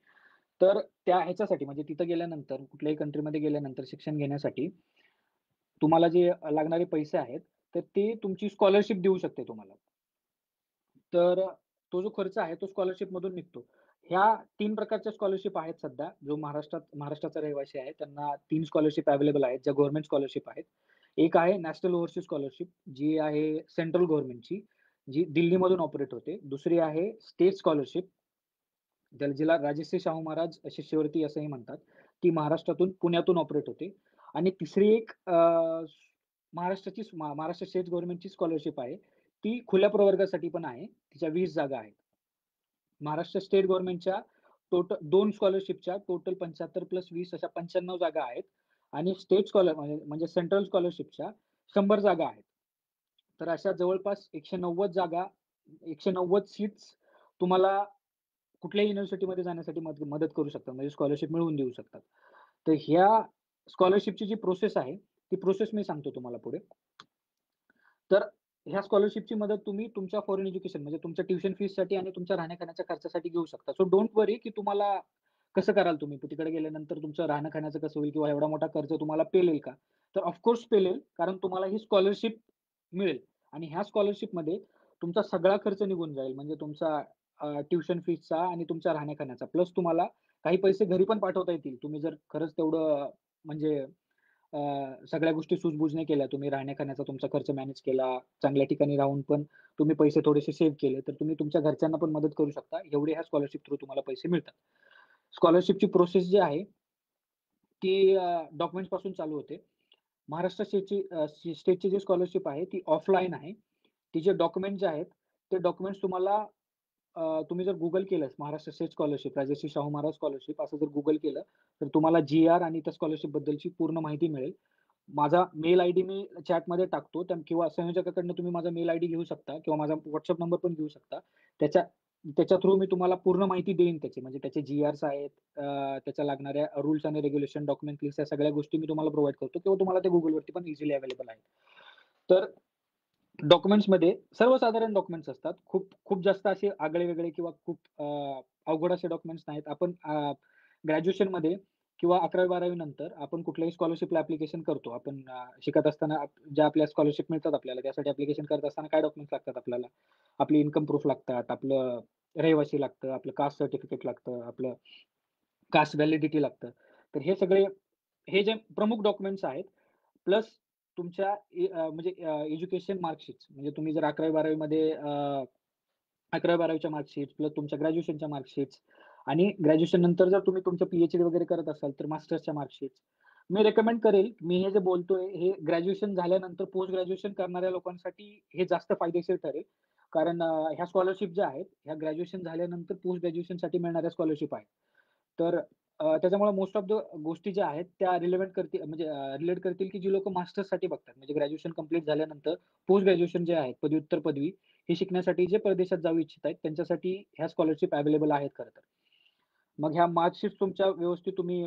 A: तर त्या ह्याच्यासाठी म्हणजे तिथं गेल्यानंतर, कुठल्याही कंट्रीमध्ये गेल्यानंतर शिक्षण घेण्यासाठी तुम्हाला जे लागणारे पैसे आहेत, तर ते तुमची स्कॉलरशिप देऊ शकते तुम्हाला. तर तो जो खर्च आहे तो स्कॉलरशिपमधून निघतो. ह्या 3 प्रकारच्या स्कॉलरशिप आहेत सध्या. जो महाराष्ट्राचा रहिवासी आहे त्यांना 3 स्कॉलरशिप अवेलेबल आहेत, ज्या गव्हर्नमेंट स्कॉलरशिप आहेत. एक आहे नॅशनल ओव्हरसीज स्कॉलरशिप, जी आहे सेंट्रल गव्हर्नमेंटची, जी दिल्लीमधून ऑपरेट होते. दुसरी आहे स्टेट स्कॉलरशिप, जिला राजश्री शाहू महाराज शिष्यवृत्ती असंही म्हणतात. ती महाराष्ट्रातून, पुण्यातून ऑपरेट होते. आणि तिसरी एक महाराष्ट्र स्टेट गव्हर्नमेंटची स्कॉलरशिप आहे. ती खुल्या प्रवर्गासाठी पण आहे. तिच्या 20 जागा आहेत. महाराष्ट्र स्टेट गव्हर्नमेंटच्या टोटल 2 स्कॉलरशिपच्या टोटल 75 प्लस 20 अशा 95 जागा आहेत आणि स्टेट म्हणजे सेंट्रल स्कॉलरशिपच्या 100 जागा आहेत. तर अशा जवळपास 190 जागा, 190 सीट्स तुम्हाला कुठल्याही युनिव्हर्सिटीमध्ये जाण्यासाठी मदत करू शकतात. म्हणजे स्कॉलरशिप मिळवून देऊ शकतात. तर ह्या स्कॉलरशिपची जी प्रोसेस आहे, ती प्रोसेस मी सांगतो तुम्हाला पुढे. तर ह्या स्कॉलरशिपची मदत तुम्ही तुमच्या फॉरेन एज्युकेशन म्हणजे तुमच्या ट्युशन फीससाठी आणि तुमच्या राहण्या-खाण्याच्या खर्चासाठी घेऊ शकता. सो डोंट वरी की तुम्हाला कसं कराल तुम्ही? तिकडे गेल्यानंतर तुमचं राहणं-खाण्याचं कसं होईल किंवा एवढा मोठा खर्च तुम्हाला पेलेल का? तर ऑफकोर्स पेलेल कारण तुम्हाला ही स्कॉलरशिप मिळेल आणि ह्या स्कॉलरशिपमध्ये तुमचा सगळा खर्च निघून जाईल. म्हणजे तुमचा ट्युशन फीसचा आणि तुमच्या राहण्या-खाण्याचा प्लस तुम्हाला काही पैसे घरी पण पाठवता येतील. तुम्ही जर खरंच तेवढं म्हणजे अ, सगळ्या गोष्टी सूझबूझने केल्या, तुम्ही राहण्या-खाण्याचा तुमचा खर्च मॅनेज केला, चांगल्या ठिकाणी राहून पण तुम्ही पैसे थोडेसे सेव्ह केले, तर तुम्ही तुमच्या घरच्यांना पण मदत करू शकता. एवढे ह्या स्कॉलरशिप थ्रू तुम्हाला पैसे मिळतात. स्कॉलरशिपची प्रोसेस जी आहे, ती डॉक्युमेंट्सपासून चालू होते. महाराष्ट्र स्टेटची जी स्कॉलरशिप आहे, ती ऑफलाईन आहे. तिचे डॉक्युमेंट जे आहेत, ते डॉक्युमेंट्स तुम्हाला तुम्ही जर Google केलंस Maharashtra state scholarship, Rajarshi Shahu Maharaj scholarship असं जर Google केलं, तर तुम्हाला जी-आर आणि त्या स्कॉलरशिपबद्दलची पूर्ण माहिती मिळेल. माझा मेल आयडी मी चॅटमध्ये टाकतो किंवा संयोजकाकडनं तुम्ही माझा मेल आयडी घेऊ शकता किंवा माझा WhatsApp नंबर पण घेऊ शकता. त्याच्या त्याच्या थ्रू मी तुम्हाला पूर्ण माहिती देईन त्याची. म्हणजे त्याचे जी-आर्स आहेत, त्याच्या लागणाऱ्या रूल्स आणि रेग्युलेशन, डॉक्युमेंट लिस्ट या सगळ्या गोष्टी मी तुम्हाला प्रोव्हाईड करतो किंवा तुम्हाला ते Googleवरती पण इझिली अवेलेबल आहेत. तर डॉक्युमेंट्समध्ये सर्वसाधारण डॉक्युमेंट्स असतात. खूप खूप जास्त असे आगळे-वेगळे किंवा खूप अवघड असे डॉक्युमेंट्स नाहीत. आपण ग्रॅज्युएशनमध्ये किंवा 11वी-12वी नंतर आपण कुठल्याही स्कॉलरशिपला ॲप्लिकेशन करतो. आपण शिकत असताना ज्या आपल्या स्कॉलरशिप मिळतात आपल्याला, त्यासाठी ॲप्लिकेशन करत असताना काय डॉक्युमेंट्स लागतात आपल्याला? आपली इन्कम प्रूफ लागतात, आपलं रहिवासी लागतं, आपलं कास्ट सर्टिफिकेट लागतं, आपलं कास्ट व्हॅलिडिटी लागतं. तर हे जे प्रमुख डॉक्युमेंट्स आहेत, प्लस तुमच्या म्हणजे एज्युकेशन मार्कशीट्स म्हणजे तुम्ही जर 11वी-12वी मध्ये 11वी-12वीच्या मार्कशीट्स प्लस तुमच्या ग्रॅज्युएशनच्या मार्कशीट्स आणि ग्रॅज्युएशन नंतर जर तुम्ही तुमचं पी-एच-डी वगैरे करत असाल, तर मास्टर्सच्या मार्कशीट्स. मी रिकमेंड करेल, मी हे जे बोलतोय, हे ग्रॅज्युएशन झाल्यानंतर पोस्ट ग्रॅज्युएशन करणाऱ्या लोकांसाठी हे जास्त फायदेशीर ठरेल. कारण ह्या स्कॉलरशिप ज्या आहेत, ह्या ग्रॅज्युएशन झाल्यानंतर पोस्ट ग्रॅज्युएशनसाठी मिळणाऱ्या स्कॉलरशिप आहेत. तर त्याच्यामुळे मोस्ट ऑफ द गोष्टी ज्या आहेत त्या रिलेव्हंट करतील म्हणजे रिलेट करतील, की जी लोकं मास्टर्ससाठी बघतात. म्हणजे ग्रॅज्युएशन कंप्लीट झाल्यानंतर पोस्ट ग्रॅज्युएशन जे आहे, पदव्युत्तर पदवी हे शिकण्यासाठी जे परदेशात जाऊ इच्छित आहेत, त्यांच्यासाठी ह्या स्कॉलरशिप अवेलेबल आहेत खरं तर. मग ह्या मार्कशीट्स तुमच्या व्यवस्थित तुम्ही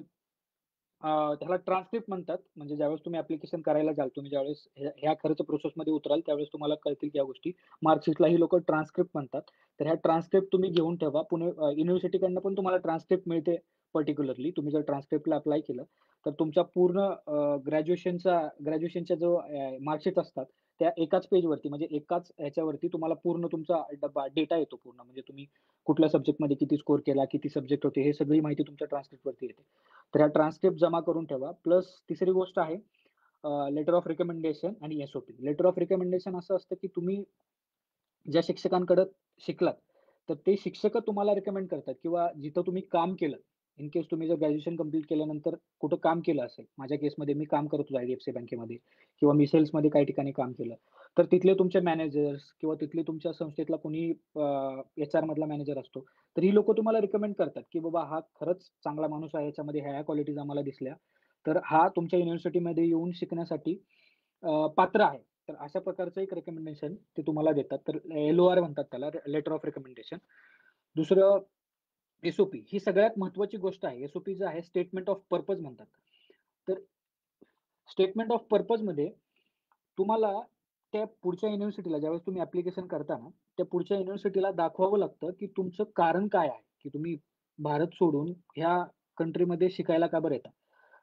A: त्याला ट्रान्सक्रिप्ट म्हणतात. म्हणजे ज्यावेळेस तुम्ही ॲप्लिकेशन करायला जाल, तुम्ही ज्यावेळेस ह्या खर्च प्रोसेसमध्ये उतराल, त्यावेळेस तुम्हाला कळतील की ह्या गोष्टी. मार्कशीटला ही लोकं ट्रान्सक्रिप्ट म्हणतात. तर ह्या ट्रान्सक्रिप्ट तुम्ही घेऊन ठेवा. पुणे युनिव्हर्सिटीकडनं पण तुम्हाला ट्रान्सक्रिप्ट मिळते पर्टिक्युलरली. तुम्ही जर ट्रान्सक्रिप्टला अप्लाय केलं, तर तुमच्या पूर्ण ग्रॅज्युएशनच्या जो मार्कशीट असतात, त्या एकाच पेजवरती म्हणजे एकाच ह्याच्यावरती तुम्हाला पूर्ण तुमचा डब्बा डेटा येतो पूर्ण. म्हणजे तुम्ही कुठल्या सब्जेक्टमध्ये किती स्कोर केला, किती सब्जेक्ट होते, हे सगळी माहिती तुमच्या ट्रान्सक्रिप्टवरती येते. तर ह्या ट्रान्सक्रिप्ट जमा करून ठेवा. प्लस तिसरी गोष्ट आहे लेटर ऑफ रिकमेंडेशन आणि एस-ओ-पी. लेटर ऑफ रिकमेंडेशन असं असतं, की तुम्ही ज्या शिक्षकांकडे शिकलात, तर ते शिक्षक तुम्हाला रिकमेंड करतात किंवा जिथं तुम्ही काम केलं, इन केस तुम्ही जर ग्रॅज्युएशन कंप्लीट केल्यानंतर कुठं काम केलं असेल. माझ्या केसमध्ये मी काम करत होतो आय-डी-एफ-सी बँकेमध्ये किंवा मी सेल्समध्ये काही ठिकाणी काम केलं. तर तिथले तुमचे मॅनेजर्स किंवा तिथले तुमच्या संस्थेतला कोणी एच-आरमधला मॅनेजर असतो. तर ही लोकं तुम्हाला रिकमेंड करतात, की बाबा हा खरंच चांगला माणूस आहे. याच्यामध्ये ह्या-ह्या क्वालिटीज आम्हाला दिसल्या. तर हा तुमच्या युनिव्हर्सिटीमध्ये येऊन शिकण्यासाठी पात्र आहे. तर अशा प्रकारचं एक रिकमेंडेशन ते तुम्हाला देतात. तर एल-ओ-आर म्हणतात त्याला, लेटर ऑफ रिकमेंडेशन. दुसरं एस-ओ-पी ही सगळ्यात महत्त्वाची गोष्ट आहे. एस-ओ-पी जे आहे स्टेटमेंट ऑफ पर्पज म्हणतात. तर स्टेटमेंट ऑफ पर्पजमध्ये तुम्हाला त्या पुढच्या युनिव्हर्सिटीला ज्यावेळेस तुम्ही ॲप्लिकेशन करता ना, त्या पुढच्या युनिव्हर्सिटीला दाखवावं लागतं, की तुमचं कारण काय आहे? की तुम्ही भारत सोडून ह्या कंट्रीमध्ये शिकायला का बरं येता?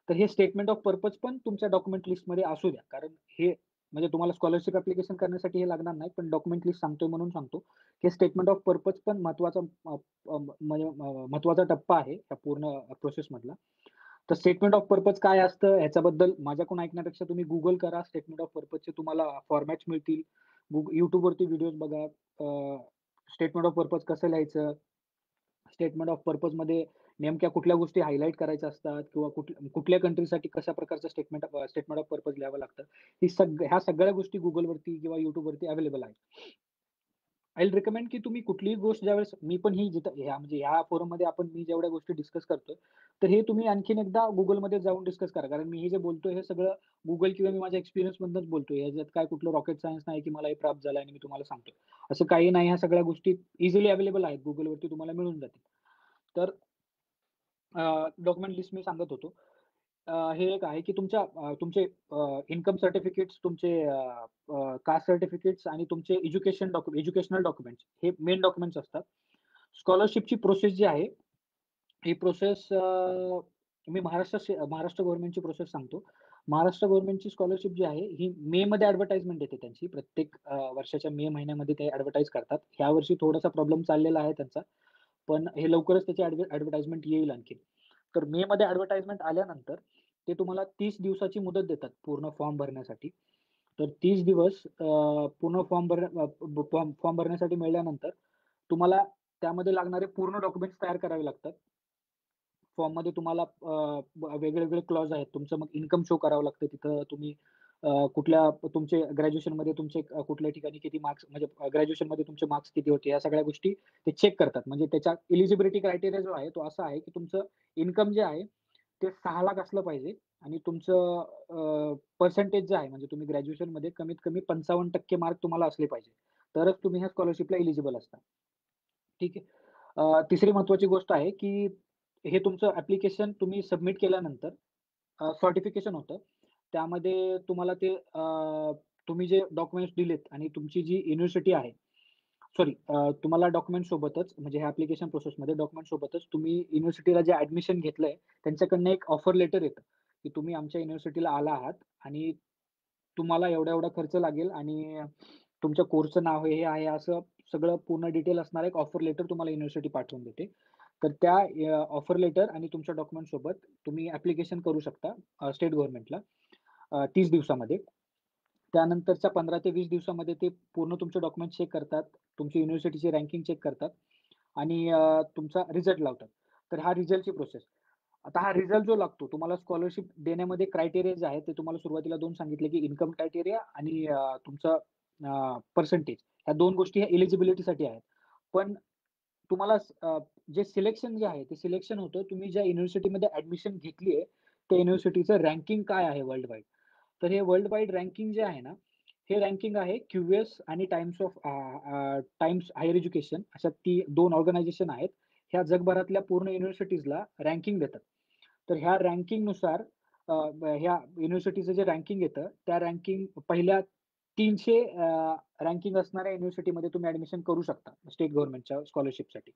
A: तर हे स्टेटमेंट ऑफ पर्पज पण तुमच्या डॉक्युमेंट लिस्टमध्ये असू द्या. कारण हे म्हणजे तुम्हाला स्कॉलरशिप ॲप्लिकेशन करण्यासाठी हे लागणार नाही. पण डॉक्युमेंट लिस्ट सांगतोय म्हणून सांगतो. हे स्टेटमेंट ऑफ पर्पज पण महत्त्वाचा म्हणजे महत्त्वाचा टप्पा आहे या पूर्ण प्रोसेसमधला. तर स्टेटमेंट ऑफ पर्पज काय असतं ह्याच्याबद्दल माझ्याकडून ऐकण्यापेक्षा तुम्ही Google करा. स्टेटमेंट ऑफ पर्पजचे तुम्हाला फॉर्मॅट्स मिळतील. YouTubeवरती व्हिडिओज बघा. स्टेटमेंट ऑफ पर्पज कसं लिहायचं? स्टेटमेंट ऑफ पर्पजमध्ये नेमक्या कुठल्या गोष्टी हायलाइट करायच्या असतात किंवा कुठल्या कंट्रीसाठी कशा प्रकारचं स्टेटमेंट ऑफ पर्पज लिहावं लागतं. ह्या सगळ्या गोष्टी Googleवरती किंवा YouTubeवरती अवेलेबल आहेत. आय विल रिकमेंड की तुम्ही कुठलीही गोष्ट ज्यावेळेस मी पण ही जिथं म्हणजे ह्या फोरममध्ये मी जेवढ्या गोष्टी डिस्कस करतोय, तर हे तुम्ही आणखीन एकदा Googleमध्ये जाऊन डिस्कस करा. कारण मी हे जे बोलतोय हे सगळं Google किंवा मी माझ्या एक्सपिरियन्समधनंच बोलतोय. ह्याच्यात काय कुठलं रॉकेट सायन्स नाही की मला हे प्राप्त झालंय आणि मी तुम्हाला सांगतोय. असं काही नाही. ह्या सगळ्या गोष्टी इझिली अवेलेबल आहेत. Googleवरती तुम्हाला मिळून जातील. तर डॉक्युमेंट लिस्ट मी सांगत होतो. हे एक आहे की तुमचे इन्कम सर्टिफिकेट्स, तुमचे कास्ट सर्टिफिकेट्स आणि तुमचे एज्युकेशनल डॉक्युमेंट्स हे मेन डॉक्युमेंट्स असतात. स्कॉलरशिपची प्रोसेस जी आहे, ही प्रोसेस मी महाराष्ट्र गव्हर्नमेंटची प्रोसेस सांगतो. महाराष्ट्र गव्हर्नमेंटची स्कॉलरशिप जी आहे, ही मेमध्ये ॲडव्हर्टाइजमेंट येते त्यांची. प्रत्येक वर्षाच्या मे महिन्यामध्ये ते ॲडव्हर्टाइज करतात. यावर्षी थोडासा प्रॉब्लेम चाललेला आहे त्यांचा. पण हे लवकरच त्याची ॲडव्हर्टाइजमेंट येईल आणखीन. तर मेमध्ये ॲडव्हर्टाइजमेंट आल्यानंतर ते तुम्हाला 30 दिवसाची मुदत देतात पूर्ण फॉर्म भरण्यासाठी. तर 30 दिवस पूर्ण फॉर्म भरण्यासाठी मिळाल्यानंतर तुम्हाला त्यामध्ये लागणारे पूर्ण डॉक्युमेंट्स तयार करावे लागतात. फॉर्ममध्ये तुम्हाला वेगळे-वेगळे क्लॉज आहेत. तुमचं मग इन्कम शो करावं लागतं तिथं. तुम्ही कुठल्या तुमचे ग्रॅज्युएशनमध्ये तुमचे कुठल्या ठिकाणी किती मार्क्स म्हणजे ग्रॅज्युएशनमध्ये तुमचे मार्क्स किती होते, या सगळ्या गोष्टी ते चेक करतात. म्हणजे त्याच्या एलिजिबिलिटी क्रायटेरिया जो आहे, तो असा आहे, की तुमचं इन्कम जे आहे, ते 6,00,000 असलं पाहिजे आणि तुमचं पर्सेंटेज जे आहे, म्हणजे तुम्ही ग्रॅज्युएशनमध्ये कमीत कमी 55% मार्क तुम्हाला असले पाहिजे. तरच तुम्ही ह्या स्कॉलरशिपला एलिजिबल असता. ठीक आहे. तिसरी महत्त्वाची गोष्ट आहे, की हे तुमचं ॲप्लिकेशन तुम्ही सबमिट केल्यानंतर सर्टिफिकेशन होतं. त्यामध्ये तुम्हाला ते तुम्ही जे डॉक्युमेंट्स दिलेत आणि तुमची जी युनिव्हर्सिटी आहे सॉरी तुम्हाला डॉक्युमेंट सोबतच म्हणजे ह्या ॲप्लिकेशन प्रोसेसमध्ये डॉक्युमेंट सोबतच तुम्ही युनिव्हर्सिटीला जे ॲडमिशन घेतलंय, त्यांच्याकडनं एक ऑफर लेटर येतं, की तुम्ही आमच्या युनिव्हर्सिटीला आला आहात आणि तुम्हाला एवढा-एवढा खर्च लागेल आणि तुमच्या कोर्सचं नाव हे आहे, असं सगळं पूर्ण डिटेल असणारं एक ऑफर लेटर तुम्हाला युनिव्हर्सिटी पाठवून देते. तर त्या ऑफर लेटर आणि तुमच्या डॉक्युमेंट सोबत तुम्ही ॲप्लिकेशन करू शकता स्टेट गव्हर्नमेंटला 30 दिवसामध्ये. त्यानंतरच्या 15 ते 20 दिवसामध्ये ते पूर्ण तुमचे डॉक्युमेंट चेक करतात. तुमची युनिव्हर्सिटीची रँकिंग चेक करतात आणि तुमचा रिझल्ट लावतात. तर हा रिझल्टची प्रोसेस. आता हा रिझल्ट जो लागतो तुम्हाला स्कॉलरशिप देण्यामध्ये क्रायटेरिया जे आहेत, ते तुम्हाला सुरुवातीला 2 सांगितले, की इन्कम क्रायटेरिया आणि तुमचं पर्सेंटेज. ह्या 2 गोष्टी ह्या एलिजिबिलिटीसाठी आहेत. पण तुम्हाला जे सिलेक्शन जे आहे, ते सिलेक्शन होतं तुम्ही ज्या युनिव्हर्सिटीमध्ये ॲडमिशन घेतली आहे, त्या युनिव्हर्सिटीचं रँकिंग काय आहे वर्ल्ड वाईड. तर हे वर्ल्ड वाईड रँकिंग जे आहे ना, हे रँकिंग आहे क्यूएस आणि टाइम्स हायर एज्युकेशन अशा ती 2 ऑर्गनायझेशन आहेत. ह्या जगभरातल्या पूर्ण युनिव्हर्सिटीजला रँकिंग देतात. तर ह्या रँकिंगनुसार ह्या युनिव्हर्सिटीचं जे रँकिंग येतं, त्या रँकिंग पहिल्या 300 रँकिंग असणाऱ्या युनिव्हर्सिटीमध्ये तुम्ही ॲडमिशन करू शकता स्टेट गव्हर्नमेंटच्या स्कॉलरशिपसाठी.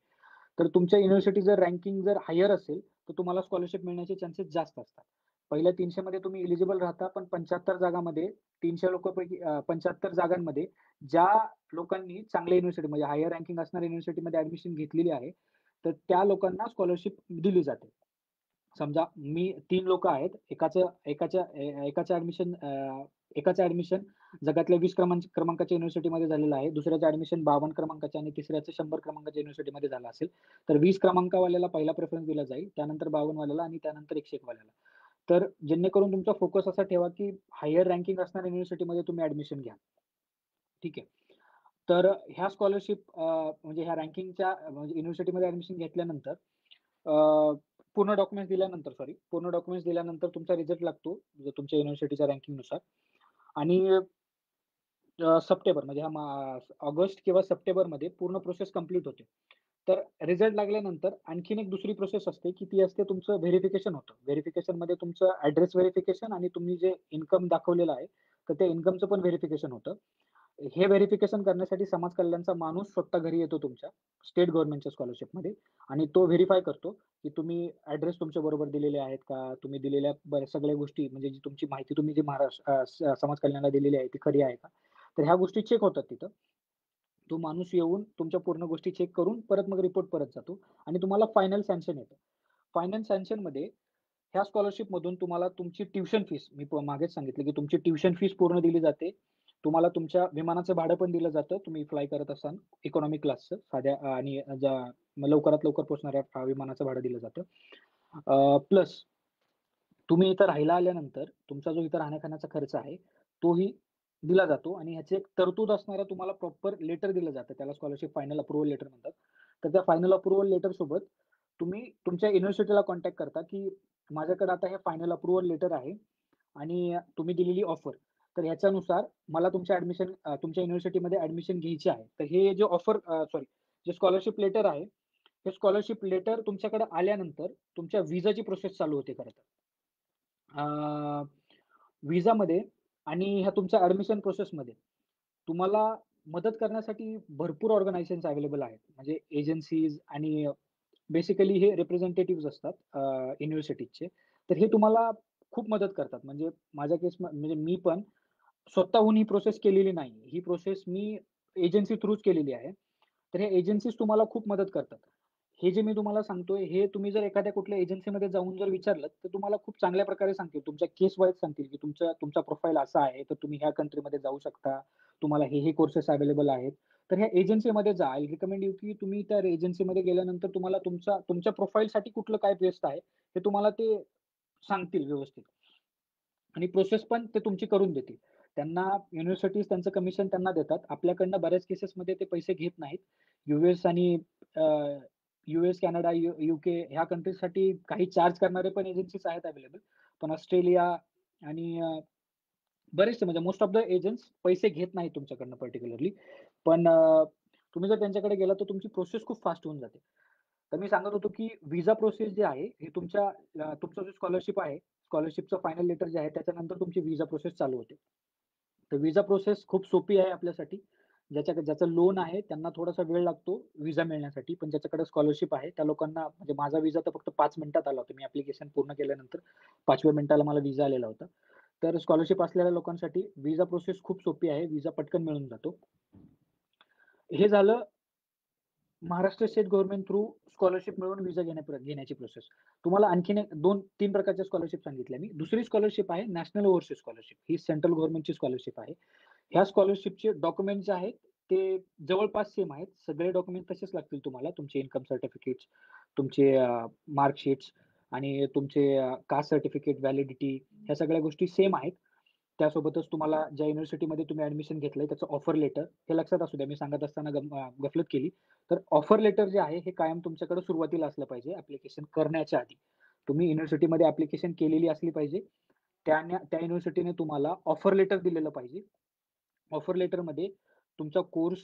A: तर तुमच्या युनिव्हर्सिटी जर रँकिंग जर हायर असेल, तर तुम्हाला स्कॉलरशिप मिळण्याचे चान्सेस जास्त असतात. पहिल्या 300 मध्ये तुम्ही एलिजिबल राहता, पण 75 जागांमध्ये 300 लोकांपैकी 75 जागांमध्ये ज्या लोकांनी चांगल्या युनिव्हर्सिटी म्हणजे हायर रँकिंग असणाऱ्या युनिव्हर्सिटीमध्ये ॲडमिशन घेतलेली आहे, तर त्या लोकांना स्कॉलरशिप दिली जाते. समजा मी 3 लोकं आहेत. एकाचं ॲडमिशन जगातल्या 20 क्रमांकाच्या युनिव्हर्सिटीमध्ये झालेलं आहे. दुसऱ्याचं ॲडमिशन 52 क्रमांकाच्या आणि तिसऱ्याचं 100 क्रमांकाच्या युनिव्हर्सिटीमध्ये झालं असेल. तर 20 क्रमांकवाल्याला पहिला प्रेफरन्स दिला जाईल, त्यानंतर 52 वाल्याला आणि त्यानंतर 101 वाल्याला. तर जेणेकरून तुमचा फोकस असा ठेवा, की हायर रँकिंग असणाऱ्या युनिव्हर्सिटीमध्ये तुम्ही ॲडमिशन घ्या. ठीक आहे. तर ह्या स्कॉलरशिप म्हणजे ह्या रँकिंगच्या म्हणजे युनिव्हर्सिटीमध्ये ॲडमिशन घेतल्यानंतर अ, पूर्ण डॉक्युमेंट्स दिल्यानंतर तुमचा रिझल्ट लागतो, जो तुमच्या युनिव्हर्सिटीच्या रँकिंगनुसार आणि सप्टेंबर म्हणजे ऑगस्ट किंवा सप्टेंबरमध्ये पूर्ण प्रोसेस कंप्लीट होते. तर रिझल्ट लागल्यानंतर आणखीन एक दुसरी प्रोसेस असते, की ती असते तुमचं व्हेरिफिकेशन होतं. व्हेरिफिकेशनमध्ये तुमचं ॲड्रेस व्हेरिफिकेशन आणि तुम्ही जे इन्कम दाखवलेलं आहे, तर त्या इन्कमचं पण व्हेरिफिकेशन होतं. हे व्हेरिफिकेशन करण्यासाठी समाज कल्याणचा माणूस स्वतः घरी येतो तुमच्या, स्टेट गव्हर्नमेंटच्या स्कॉलरशिपमध्ये आणि तो व्हेरिफाय करतो, की तुम्ही ॲड्रेस तुमच्या बरोबर दिलेले आहेत का? तुम्ही दिलेल्या सगळ्या गोष्टी म्हणजे जी तुमची माहिती तुम्ही जी समाज कल्याणाला दिलेली आहे, ती खरी आहे का? तर ह्या गोष्टी चेक होतात तिथं. तो माणूस येऊन तुमच्या पूर्ण गोष्टी चेक करून परत मग रिपोर्ट परत जातो आणि तुम्हाला फायनल सँक्शन येतं. फायनल सँक्शनमध्ये ह्या स्कॉलरशिपमधून तुम्हाला तुमची ट्युशन फीस मी मागेच सांगितलं, की तुमची ट्युशन फीस पूर्ण दिली जाते. तुम्हाला तुमच्या विमानाचं भाडं पण दिलं जातं. तुम्ही फ्लाय करत असाल इकॉनॉमी क्लासचं साध्या आणि लवकरात लवकर पोहोचणाऱ्या विमानाचं भाडं दिलं जातं. प्लस तुम्ही इथं राहायला आल्यानंतर तुमचा जो इथं राहण्या-खाण्याचा खर्च आहे, तोही दिला जातो आणि ह्याची एक तरतूद असणारं तुम्हाला प्रॉपर लेटर दिलं जातं. त्याला स्कॉलरशिप फायनल अप्रूव्हल लेटर म्हणतात. तर त्या फायनल अप्रूव्हल लेटर सोबत तुम्ही तुमच्या युनिव्हर्सिटीला कॉन्टॅक्ट करता, की माझ्याकडे आता हे फायनल अप्रूव्हल लेटर आहे आणि तुम्ही दिलेली ऑफर. तर ह्याच्यानुसार मला तुमच्या युनिव्हर्सिटीमध्ये ॲडमिशन घ्यायची आहे. तर हे जे जे स्कॉलरशिप लेटर आहे, हे स्कॉलरशिप लेटर तुमच्याकडे आल्यानंतर तुमच्या व्हिसाची प्रोसेस चालू होते खरं तर. अ, व्हिसामध्ये आणि ह्या तुमच्या ॲडमिशन प्रोसेसमध्ये तुम्हाला मदत करण्यासाठी भरपूर ऑर्गनायझेशन्स अवेलेबल आहेत. म्हणजे एजन्सीज आणि बेसिकली हे रिप्रेझेंटेटिव्हज असतात युनिव्हर्सिटीजचे. तर हे तुम्हाला खूप मदत करतात. म्हणजे माझ्या म्हणजे मी पण स्वतःहून ही प्रोसेस केलेली नाही. ही प्रोसेस मी एजन्सी थ्रूच केलेली आहे. तर ह्या एजन्सीज तुम्हाला खूप मदत करतात. हे जे मी तुम्हाला सांगतोय, हे तुम्ही जर एखाद्या कुठल्या एजन्सीमध्ये जाऊन जर विचारलत, तर तुम्हाला खूप चांगल्या प्रकारे सांगतील. तुमच्या केस वाईज सांगतील, की तुमचा प्रोफाईल असा आहे, तर तुम्ही ह्या कंट्रीमध्ये जाऊ शकता. तुम्हाला हे कोर्सेस अवेलेबल आहेत. तर ह्या एजन्सीमध्ये जा. आय रिकमेंड यू, की तुम्ही त्या एजन्सीमध्ये गेल्यानंतर तुम्हाला तुमच्या प्रोफाईलसाठी कुठलं काय बेस्ट आहे, हे तुम्हाला ते सांगतील व्यवस्थित. आणि प्रोसेस पण ते तुमची करून देतील. त्यांना युनिव्हर्सिटीज त्यांचं कमिशन त्यांना देतात. आपल्याकडनं बऱ्याच केसेसमध्ये ते पैसे घेत नाहीत. यूएस आणि अ, कॅनडा, ह्या कंट्रीजसाठी काही चार्ज करणारे पण एजन्सीज आहेत अवेलेबल. पण ऑस्ट्रेलिया आणि बरेचसे म्हणजे मोस्ट ऑफ द एजंट्स पैसे घेत नाहीत तुमच्याकडनं पर्टिक्युलरली. पण तुम्ही जर त्यांच्याकडे गेलात तर तुमची प्रोसेस खूप फास्ट होऊन जाते. तर मी सांगत होतो, की व्हिसा प्रोसेस जी आहे, हे तुमचं जो स्कॉलरशिप आहे, स्कॉलरशिपचं फायनल लेटर जे आहे, त्याच्यानंतर तुमची व्हिसा प्रोसेस चालू होते. तर व्हिसा प्रोसेस खूप सोपी आहे आपल्यासाठी. ज्याचं लोन आहे त्यांना थोडासा वेळ लागतो व्हिसा मिळण्यासाठी. पण ज्याच्याकडे स्कॉलरशिप आहे त्या लोकांना म्हणजे माझा व्हिसा तर फक्त 5 मिनिटात आला होता. मी ॲप्लिकेशन पूर्ण केल्यानंतर 5व्या मिनिटाला मला व्हिसा आलेला होता. तर स्कॉलरशिप असलेल्या लोकांसाठी व्हिसा प्रोसेस खूप सोपी आहे. व्हिसा पटकन मिळून जातो. हे झालं Maharashtra state government through scholarship मिळवून व्हिसा घेण्याची प्रोसेस. तुम्हाला आणखीन एक 2-3 प्रकारच्या स्कॉलरशिप सांगितल्या मी. दुसरी स्कॉलरशिप आहे नॅशनल ओव्हरसीज स्कॉलरशिप. ही सेंट्रल गव्हर्नमेंटची स्कॉलरशिप आहे. ह्या स्कॉलरशिपचे डॉक्युमेंट जे आहेत, ते जवळपास सेम आहेत. सगळे डॉक्युमेंट तसेच लागतील तुम्हाला. तुमचे इन्कम सर्टिफिकेट्स, तुमचे मार्कशीट्स आणि तुमचे कास्ट सर्टिफिकेट, व्हॅलिडिटी ह्या सगळ्या गोष्टी सेम आहेत. त्यासोबतच तुम्हाला ज्या युनिव्हर्सिटीमध्ये तुम्ही ॲडमिशन घेतलंय त्याचं ऑफर लेटर हे लक्षात असू द्या. मी सांगत असताना गफलत केली. तर ऑफर लेटर जे आहे हे कायम तुमच्याकडे सुरुवातीला असलं पाहिजे ॲप्लिकेशन करण्याच्या आधी. तुम्ही युनिव्हर्सिटीमध्ये ॲप्लिकेशन केलेली असली पाहिजे. त्या युनिव्हर्सिटीने तुम्हाला ऑफर लेटर दिलेलं पाहिजे. ऑफर लेटरमध्ये तुमचा कोर्स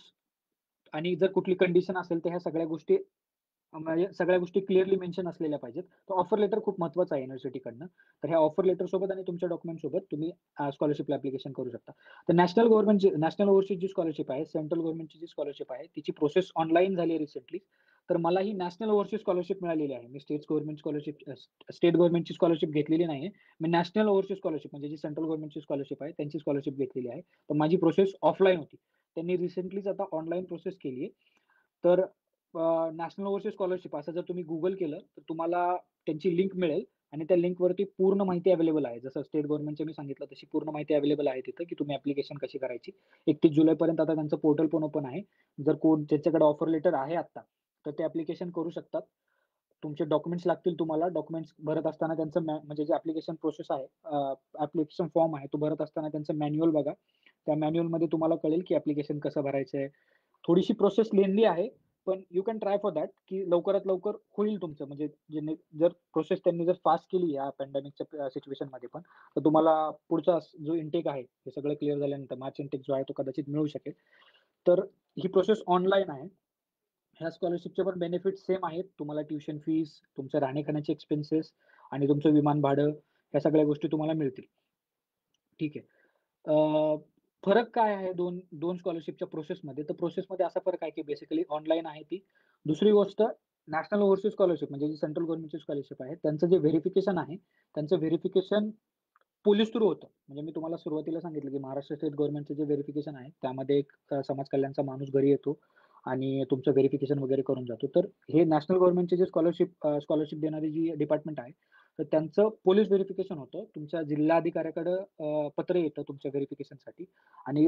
A: आणि जर कुठली कंडिशन असेल तर ह्या सगळ्या गोष्टी क्लिअरली मेन्शन असलेल्या पाहिजेत. तर ऑफर लेटर खूप महत्वाचं आहे युनिव्हर्सिटीकडनं. तर ह्या ऑफर लेटर सोबत आणि तुमच्या डॉक्युमेंट सोबत तुम्ही स्कॉलरशिपला ॲप्लिकेशन करू शकता. तर नॅशनल ओव्हरसीज जी स्कॉलरशिप आहे, सेंट्रल गव्हर्नमेंटची जी स्कॉलरशिप आहे, तिची प्रोसेस ऑनलाईन झाली आहे रिसेंटली. तर मला ही नॅशनल ओव्हरसीज स्कॉलरशिप मिळालेली आहे. मी स्टेट गव्हर्नमेंटची स्कॉलरशिप घेतलेली नाहीये. मी नॅशनल ओव्हरसीज स्कॉलरशिप म्हणजे जी सेंट्रल गव्हर्नमेंटची स्कॉलरशिप आहे, त्यांची स्कॉलरशिप घेतलेली आहे. तर माझी प्रोसेस ऑफलाईन होती. त्यांनी रिसेंटलीच आता ऑनलाईन प्रोसेस केली आहे. तर नॅशनल ओव्हरसीज स्कॉलरशिप असं जर तुम्ही Google केलं, तर तुम्हाला त्यांची लिंक मिळेल आणि त्या लिंकवरती पूर्ण माहिती अवेलेबल आहे. जसं स्टेट गव्हर्नमेंटचं मी सांगितलं, तशी पूर्ण माहिती अवेलेबल आहे तिथं, की तुम्ही ॲप्लिकेशन कशी करायची. 31 जुलैपर्यंत आता त्यांचं पोर्टल पण ओपन आहे. जर कोण ज्यांच्याकडे ऑफर लेटर आहे आत्ता, तर ते ॲप्लिकेशन करू शकतात. तुमचे डॉक्युमेंट्स लागतील तुम्हाला. डॉक्युमेंट्स भरत असताना त्यांचं म्हणजे जे ॲप्लिकेशन प्रोसेस आहे, ॲप्लिकेशन फॉर्म आहे, तो भरत असताना त्यांचं मॅन्युअल बघा. त्या मॅन्युअलमध्ये तुम्हाला कळेल, की ॲप्लिकेशन कसं भरायचंय. थोडीशी प्रोसेस लेंदी आहे, पण you can try for that, की लवकरात लवकर होईल तुमचं. म्हणजे जर प्रोसेस त्यांनी जर फास्ट केली या पॅन्डेमिकच्या सिच्युएशनमध्ये पण, तर तुम्हाला पुढचा जो इंटेक आहे, हे सगळं क्लिअर झाल्यानंतर मार्च इंटेक जो आहे तो कदाचित मिळू शकेल. तर ही प्रोसेस ऑनलाईन आहे. ह्या स्कॉलरशिपचे पण बेनिफिट सेम आहेत. तुम्हाला ट्युशन फीस, तुमचं राहणे-खाण्याचे एक्सपेन्सेस आणि तुमचं विमान भाडं, ह्या सगळ्या गोष्टी तुम्हाला मिळतील. ठीक आहे. फरक काय आहे 2 स्कॉलरशिपच्या प्रोसेसमध्ये? तर प्रोसेसमध्ये असा फरक आहे, की बेसिकली ऑनलाईन आहे ती. दुसरी गोष्ट नॅशनल ओव्हरसीज स्कॉलरशिप म्हणजे जी सेंट्रल गव्हर्नमेंटची स्कॉलरशिप आहे, त्यांचं जे व्हेरिफिकेशन आहे, त्यांचं व्हेरिफिकेशन पोलीस थ्रू होतं. म्हणजे मी तुम्हाला सुरुवातीला सांगितलं, की महाराष्ट्र स्टेट गव्हर्नमेंटचं जे व्हेरिफिकेशन आहे, त्यामध्ये एक समाज कल्याणचा माणूस घरी येतो आणि तुमचं व्हेरिफिकेशन वगैरे करून जातो. तर हे नॅशनल गव्हर्नमेंटचे जे स्कॉलरशिप देणारी जी डिपार्टमेंट आहे, तर त्यांचं पोलीस व्हेरिफिकेशन होतं. तुमच्या जिल्हाधिकाऱ्याकडं पत्र येतं तुमच्या व्हेरिफिकेशनसाठी आणि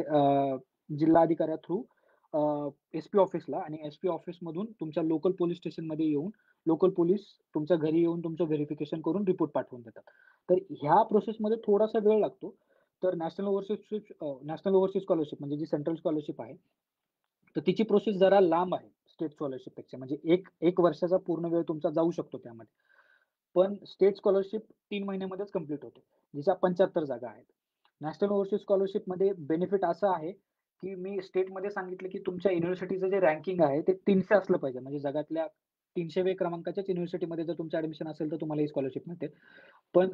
A: जिल्हाधिकाऱ्या थ्रू एस-पी ऑफिसला आणि एस-पी ऑफिसमधून तुमच्या लोकल पोलीस स्टेशनमध्ये येऊन, लोकल पोलीस तुमच्या घरी येऊन तुमचं व्हेरिफिकेशन करून रिपोर्ट पाठवून देतात. तर ह्या प्रोसेसमध्ये थोडासा वेळ लागतो. तर नॅशनल ओव्हरसीज स्कॉलरशिप म्हणजे जी सेंट्रल स्कॉलरशिप आहे, तर तिची प्रोसेस जरा लांब आहे स्टेट स्कॉलरशिपपेक्षा. म्हणजे 1 वर्षाचा पूर्ण वेळ तुमचा जाऊ शकतो त्यामध्ये. पण स्टेट स्कॉलरशिप 3 महिन्यामध्येच कंप्लीट होते, जिच्या 75 जागा आहेत. नॅशनल ओव्हरसीज स्कॉलरशिपमध्ये बेनिफिट असं आहे, की मी स्टेटमध्ये सांगितलं, की तुमच्या युनिव्हर्सिटीचं जे रँकिंग आहे ते 300 असलं पाहिजे. म्हणजे जगातल्या 300वे क्रमांकाच्याच युनिव्हर्सिटीमध्ये जर तुमचं ॲडमिशन असेल, तर तुम्हाला ही स्कॉलरशिप मिळते. पण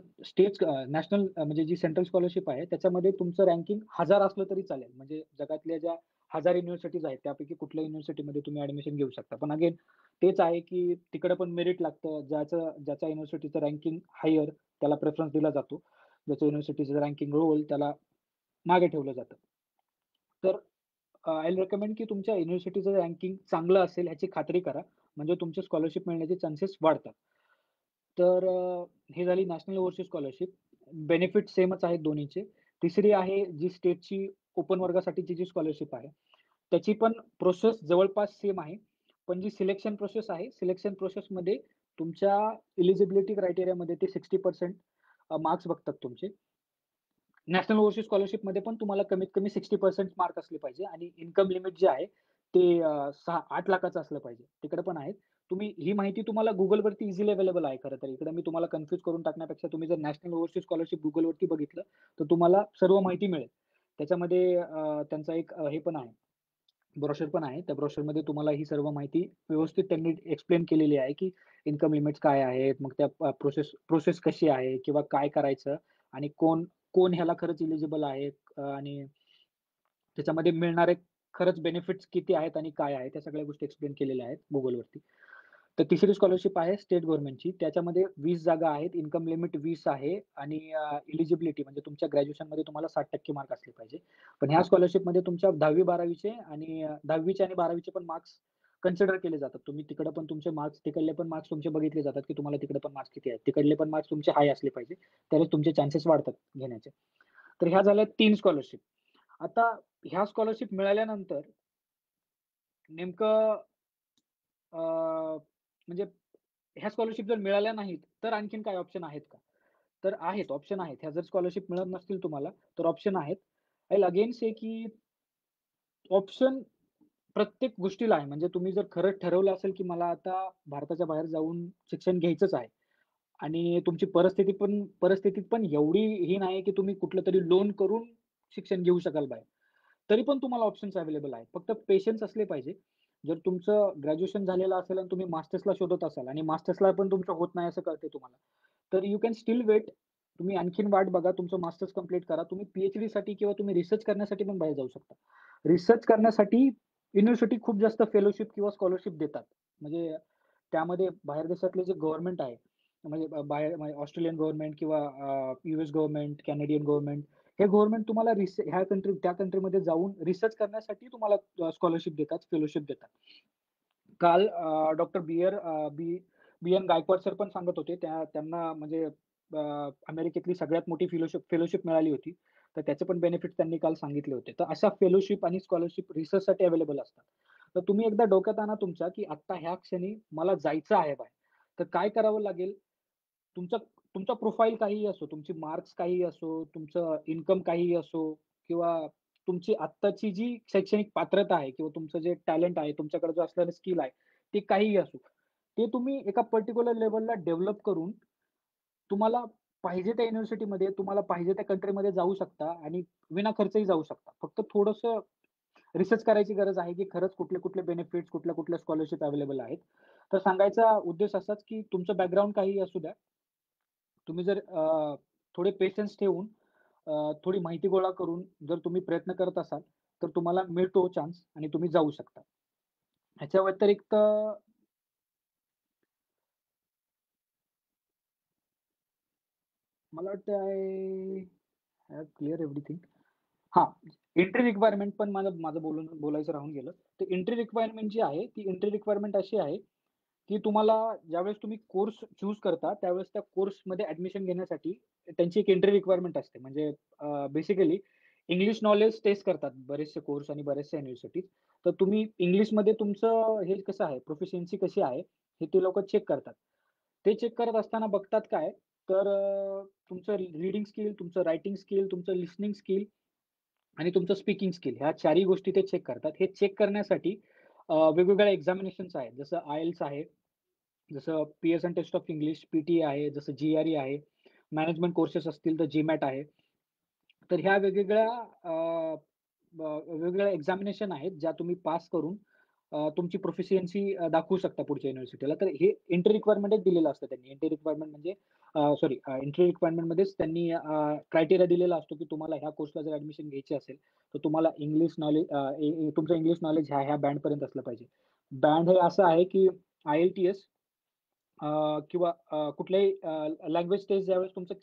A: नॅशनल म्हणजे जी सेंट्रल स्कॉलरशिप आहे, त्याच्यामध्ये तुमचं रँकिंग 1000 असलं तरी चालेल. म्हणजे जगातल्या ज्या 1000 युनिव्हर्सिटीज आहेत, त्यापैकी कुठल्याही युनिव्हर्सिटीमध्ये तुम्ही ॲडमिशन घेऊ शकता. पण अगेन तेच आहे, की तिकडे पण मेरिट लागतं. ज्याच्या युनिव्हर्सिटीचं रँकिंग हायर त्याला प्रेफरन्स दिला जातो. ज्याच्या युनिव्हर्सिटीचं रँकिंग लोअर त्याला मागे ठेवलं जातं. तर आय विल रिकमेंड की तुमच्या युनिव्हर्सिटीचं रँकिंग चांगलं असेल ह्याची खात्री करा. म्हणजे तुमचे स्कॉलरशिप मिळण्याचे चान्सेस वाढतात. तर ही झाली नॅशनल ओव्हरसीज स्कॉलरशिप. बेनिफिट सेमच आहेत दोन्हीचे. तिसरी आहे जी स्टेटची ओपन वर्गासाठीची जी स्कॉलरशिप आहे, त्याची पण प्रोसेस जवळपास सेम आहे. पण जी सिलेक्शन प्रोसेस आहे, सिलेक्शन प्रोसेसमध्ये तुमच्या एलिजिबिलिटी क्रायटेरियामध्ये ते 60% मार्क्स बघतात तुमचे. नॅशनल ओव्हरसीज स्कॉलरशिपमध्ये पण तुम्हाला कमीत कमी 60% मार्क असले पाहिजे आणि इन्कम लिमिट जे आहे ते 6-8 लाखाचं असलं पाहिजे. तिकडे पण आहेत. ही माहिती तुम्हाला Googleवरती इझिली अवेलेबल आहे खरं तर. इकडे मी तुम्हाला कन्फ्यूज करून टाकण्यापेक्षा तुम्ही जर नॅशनल ओव्हरसीज स्कॉलरशिप Googleवरती बघितलं, तर तुम्हाला सर्व माहिती मिळेल. त्याच्यामध्ये त्यांचा एक हे पण आहे, ब्रोशर पण आहे. त्या ब्रोशरमध्ये तुम्हाला ही सर्व माहिती व्यवस्थित त्यांनी एक्सप्लेन केलेली आहे, की इन्कम लिमिट्स काय आहेत, मग त्या प्रोसेस प्रोसेस कशी आहे किंवा काय करायचं आणि कोण कोण ह्याला खरंच एलिजिबल आहे आणि त्याच्यामध्ये मिळणारे खरंच बेनिफिट्स किती आहेत आणि काय आहेत, त्या सगळ्या गोष्टी एक्सप्लेन केलेल्या आहेत Googleवरती. तर तिसरी स्कॉलरशिप आहे स्टेट गव्हर्नमेंटची. त्याच्यामध्ये 20 जागा आहेत. इन्कम लिमिट 20 आहे आणि एलिजिबिलिटी म्हणजे तुमच्या ग्रॅज्युएशनमध्ये तुम्हाला 60% मार्क असले पाहिजे. पण ह्या स्कॉलरशिपमध्ये तुमच्या 10वी-12वीचे आणि 10वीचे आणि 12वीचे पण मार्क्स कन्सिडर केले जातात. तुम्ही तिकडे पण तुमचे मार्क्स, तिकडले पण मार्क्स तुमचे बघितले जातात, की तुम्हाला तिकडे पण मार्क्स किती आहेत. तिकडले पण मार्क्स तुमचे हाय असले पाहिजे. तरच तुमचे चान्सेस वाढतात घेण्याचे. तर ह्या झाल्या 3 स्कॉलरशिप. आता ह्या स्कॉलरशिप मिळाल्यानंतर नेमकं म्हणजे ह्या स्कॉलरशिप जर मिळाल्या नाहीत, तर आणखीन काही ऑप्शन आहेत का? तर आहेत, ऑप्शन आहेत. ह्या जर स्कॉलरशिप मिळत नसतील तुम्हाला, तर ऑप्शन आहेत. आय विल अगेन से की ऑप्शन प्रत्येक गोष्टीला आहे. म्हणजे तुम्ही जर खरंच ठरवलं असेल, की मला आता भारताच्या बाहेर जाऊन शिक्षण घ्यायचंच आहे आणि तुमची परिस्थितीत पण एवढी ही नाही, की तुम्ही कुठलंतरी लोन करून शिक्षण घेऊ शकाल बाहेर. तरी पण तुम्हाला ऑप्शन्स अवेलेबल आहेत. फक्त पेशन्स असले पाहिजे. जर तुमचं ग्रॅज्युएशन झालेलं असेल आणि तुम्ही मास्टर्सला शोधत असाल आणि मास्टर्सला पण तुमचं होत नाही असं कळतंय तुम्हाला, तर यू कॅन स्टिल वेट. तुम्ही आणखीन वाट बघा. तुमचं मास्टर्स कंप्लीट करा. तुम्ही पी-एच-डीसाठी किंवा तुम्ही रिसर्च करण्यासाठी पण बाहेर जाऊ शकता. रिसर्च करण्यासाठी युनिव्हर्सिटी खूप जास्त फेलोशिप किंवा स्कॉलरशिप देतात. म्हणजे त्यामध्ये बाहेर देशातले जे गव्हर्नमेंट आहे, म्हणजे बाहेर म्हणजे ऑस्ट्रेलियन गव्हर्नमेंट किंवा यूएस गव्हर्नमेंट, कॅनेडियन गव्हर्नमेंट, हे गव्हर्नमेंट तुम्हाला ह्या कंट्री त्या कंट्रीमध्ये जाऊन रिसर्च करण्यासाठी तुम्हाला स्कॉलरशिप देतात, फेलोशिप देतात. काल डॉक्टर बी.एन. गायकवाड सर पण सांगत होते. त्यांना म्हणजे अमेरिकेतली सगळ्यात मोठी फेलोशिप मिळाली होती. तर त्याचे पण बेनिफिट्स त्यांनी काल सांगितले होते. तर अशा फेलोशिप आणि स्कॉलरशिप रिसर्चसाठी अवेलेबल असतात. तर तुम्ही एकदा डोक्यात आणा तुमच्या, की आत्ता ह्या क्षणी मला जायचं आहे बाहेर. तर काय करावं लागेल? तुमचा तुमचा प्रोफाईल काहीही असो, तुमची मार्क्स काहीही असो, तुमचं इन्कम काहीही असो किंवा तुमची आत्ताची जी शैक्षणिक पात्रता आहे किंवा तुमचं जे टॅलेंट आहे, तुमच्याकडे जो असलेलं स्किल आहे, ते काहीही असो. ते तुम्ही एका पर्टिक्युलर लेव्हलला डेव्हलप करून तुम्हाला पाहिजे त्या युनिव्हर्सिटीमध्ये, तुम्हाला पाहिजे त्या कंट्रीमध्ये जाऊ शकता आणि विनाखर्चही जाऊ शकता. फक्त थोडंसं रिसर्च करायची गरज आहे, की खरंच कुठले-कुठले बेनिफिट्स, कुठल्या-कुठल्या स्कॉलरशिप अवेलेबल आहेत. तर सांगायचा उद्देश असाच, की तुमचं बॅकग्राऊंड काहीही असू द्या. तुम्ही जर थोडे पेशन्स ठेवून थोडी माहिती गोळा करून जर तुम्ही प्रयत्न करत असाल, तर तुम्हाला मिळतो चान्स आणि तुम्ही जाऊ शकता. ह्याच्या व्यतिरिक्त मला वाटतं आय हॅव क्लिअर एव्हरीथिंग. हां, एंट्री रिक्वायरमेंट पण माझं बोलायचं राहून गेलं. तर एंट्री रिक्वायरमेंट जी आहे, ती एंट्री रिक्वायरमेंट अशी आहे, की तुम्हाला ज्यावेळेस तुम्ही कोर्स चूज करता, त्यावेळेस त्या कोर्समध्ये ॲडमिशन घेण्यासाठी त्यांची एक एंट्री रिक्वायरमेंट असते. म्हणजे बेसिकली इंग्लिश नॉलेज टेस्ट करतात बरेचसे कोर्स आणि बऱ्याचशा युनिव्हर्सिटीज. तर तुम्ही इंग्लिशमध्ये तुमचं हे कसं आहे, प्रोफिशियन्सी कशी आहे, हे ते लोकं चेक करतात. ते चेक करत असताना बघतात काय, तर तुमचं रीडिंग स्किल, तुमचं रायटिंग स्किल, तुमचं लिसनिंग स्किल आणि तुमचं स्पीकिंग स्किल ह्या चारही गोष्टी ते चेक करतात. हे चेक करण्यासाठी वेगवेगळ्या एक्झामिनेशन्स आहेत. जसं IELTS आहे, जसं Pearson test of English, PT आहे, जसं GRE आहे. मॅनेजमेंट कोर्सेस असतील तर GMAT आहे. तर ह्या वेगवेगळ्या एक्झामिनेशन आहेत, ज्या तुम्ही पास करून तुमची प्रोफिशियन्सी दाखवू शकता पुढच्या युनिव्हर्सिटीला. तर हे एंट्री रिक्वायरमेंटच दिलेलं असतं त्यांनी. एंट्री रिक्वायरमेंट म्हणजे एंट्री रिक्वायरमेंटमध्येच त्यांनी क्रायटेरिया दिलेला असतो, की तुम्हाला ह्या कोर्सला जर ॲडमिशन घ्यायची असेल, तर तुम्हाला इंग्लिश नॉलेज तुमचं इंग्लिश नॉलेज ह्या बँडपर्यंत असलं पाहिजे. बँड हे असं आहे, की IELTS किंवा कुठल्याही लँग्वेज टेस्ट ज्यावेळेस तुमचं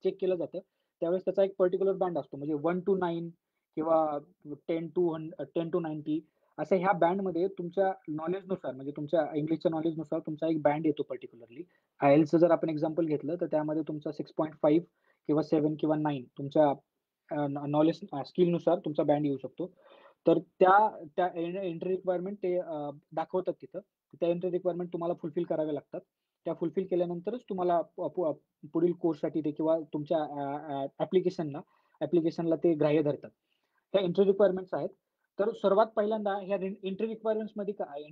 A: चेक केलं जातं, त्यावेळेस त्याचा एक पर्टिक्युलर बँड असतो. म्हणजे 1 to 9 किंवा 10 to 90 असं ह्या बँडमध्ये तुमच्या नॉलेजनुसार म्हणजे तुमच्या इंग्लिशच्या नॉलेजनुसार तुमचा एक बँड येतो पर्टिक्युलरली. IELTSचं जर आपण एक्झाम्पल घेतलं, तर त्यामध्ये तुमचा 6.5 किंवा 7 किंवा 9 तुमच्या नॉलेज स्किलनुसार तुमचा बँड येऊ शकतो. तर त्या त्या एंट्री रिक्वायरमेंट ते दाखवतात तिथं. त्या एंट्री रिक्वायरमेंट तुम्हाला फुलफिल कराव्या लागतात. त्या फुलफिल केल्यानंतरच तुम्हाला पुढील कोर्ससाठी ते किंवा तुमच्या ॲप्लिकेशनला ॲप्लिकेशनला ते ग्राह्य धरतात. ह्या एंट्री रिक्वायरमेंट्स आहेत. तर सर्वात पहिल्यांदा ह्या एंट्री रिक्वायरमेंट्समध्ये काय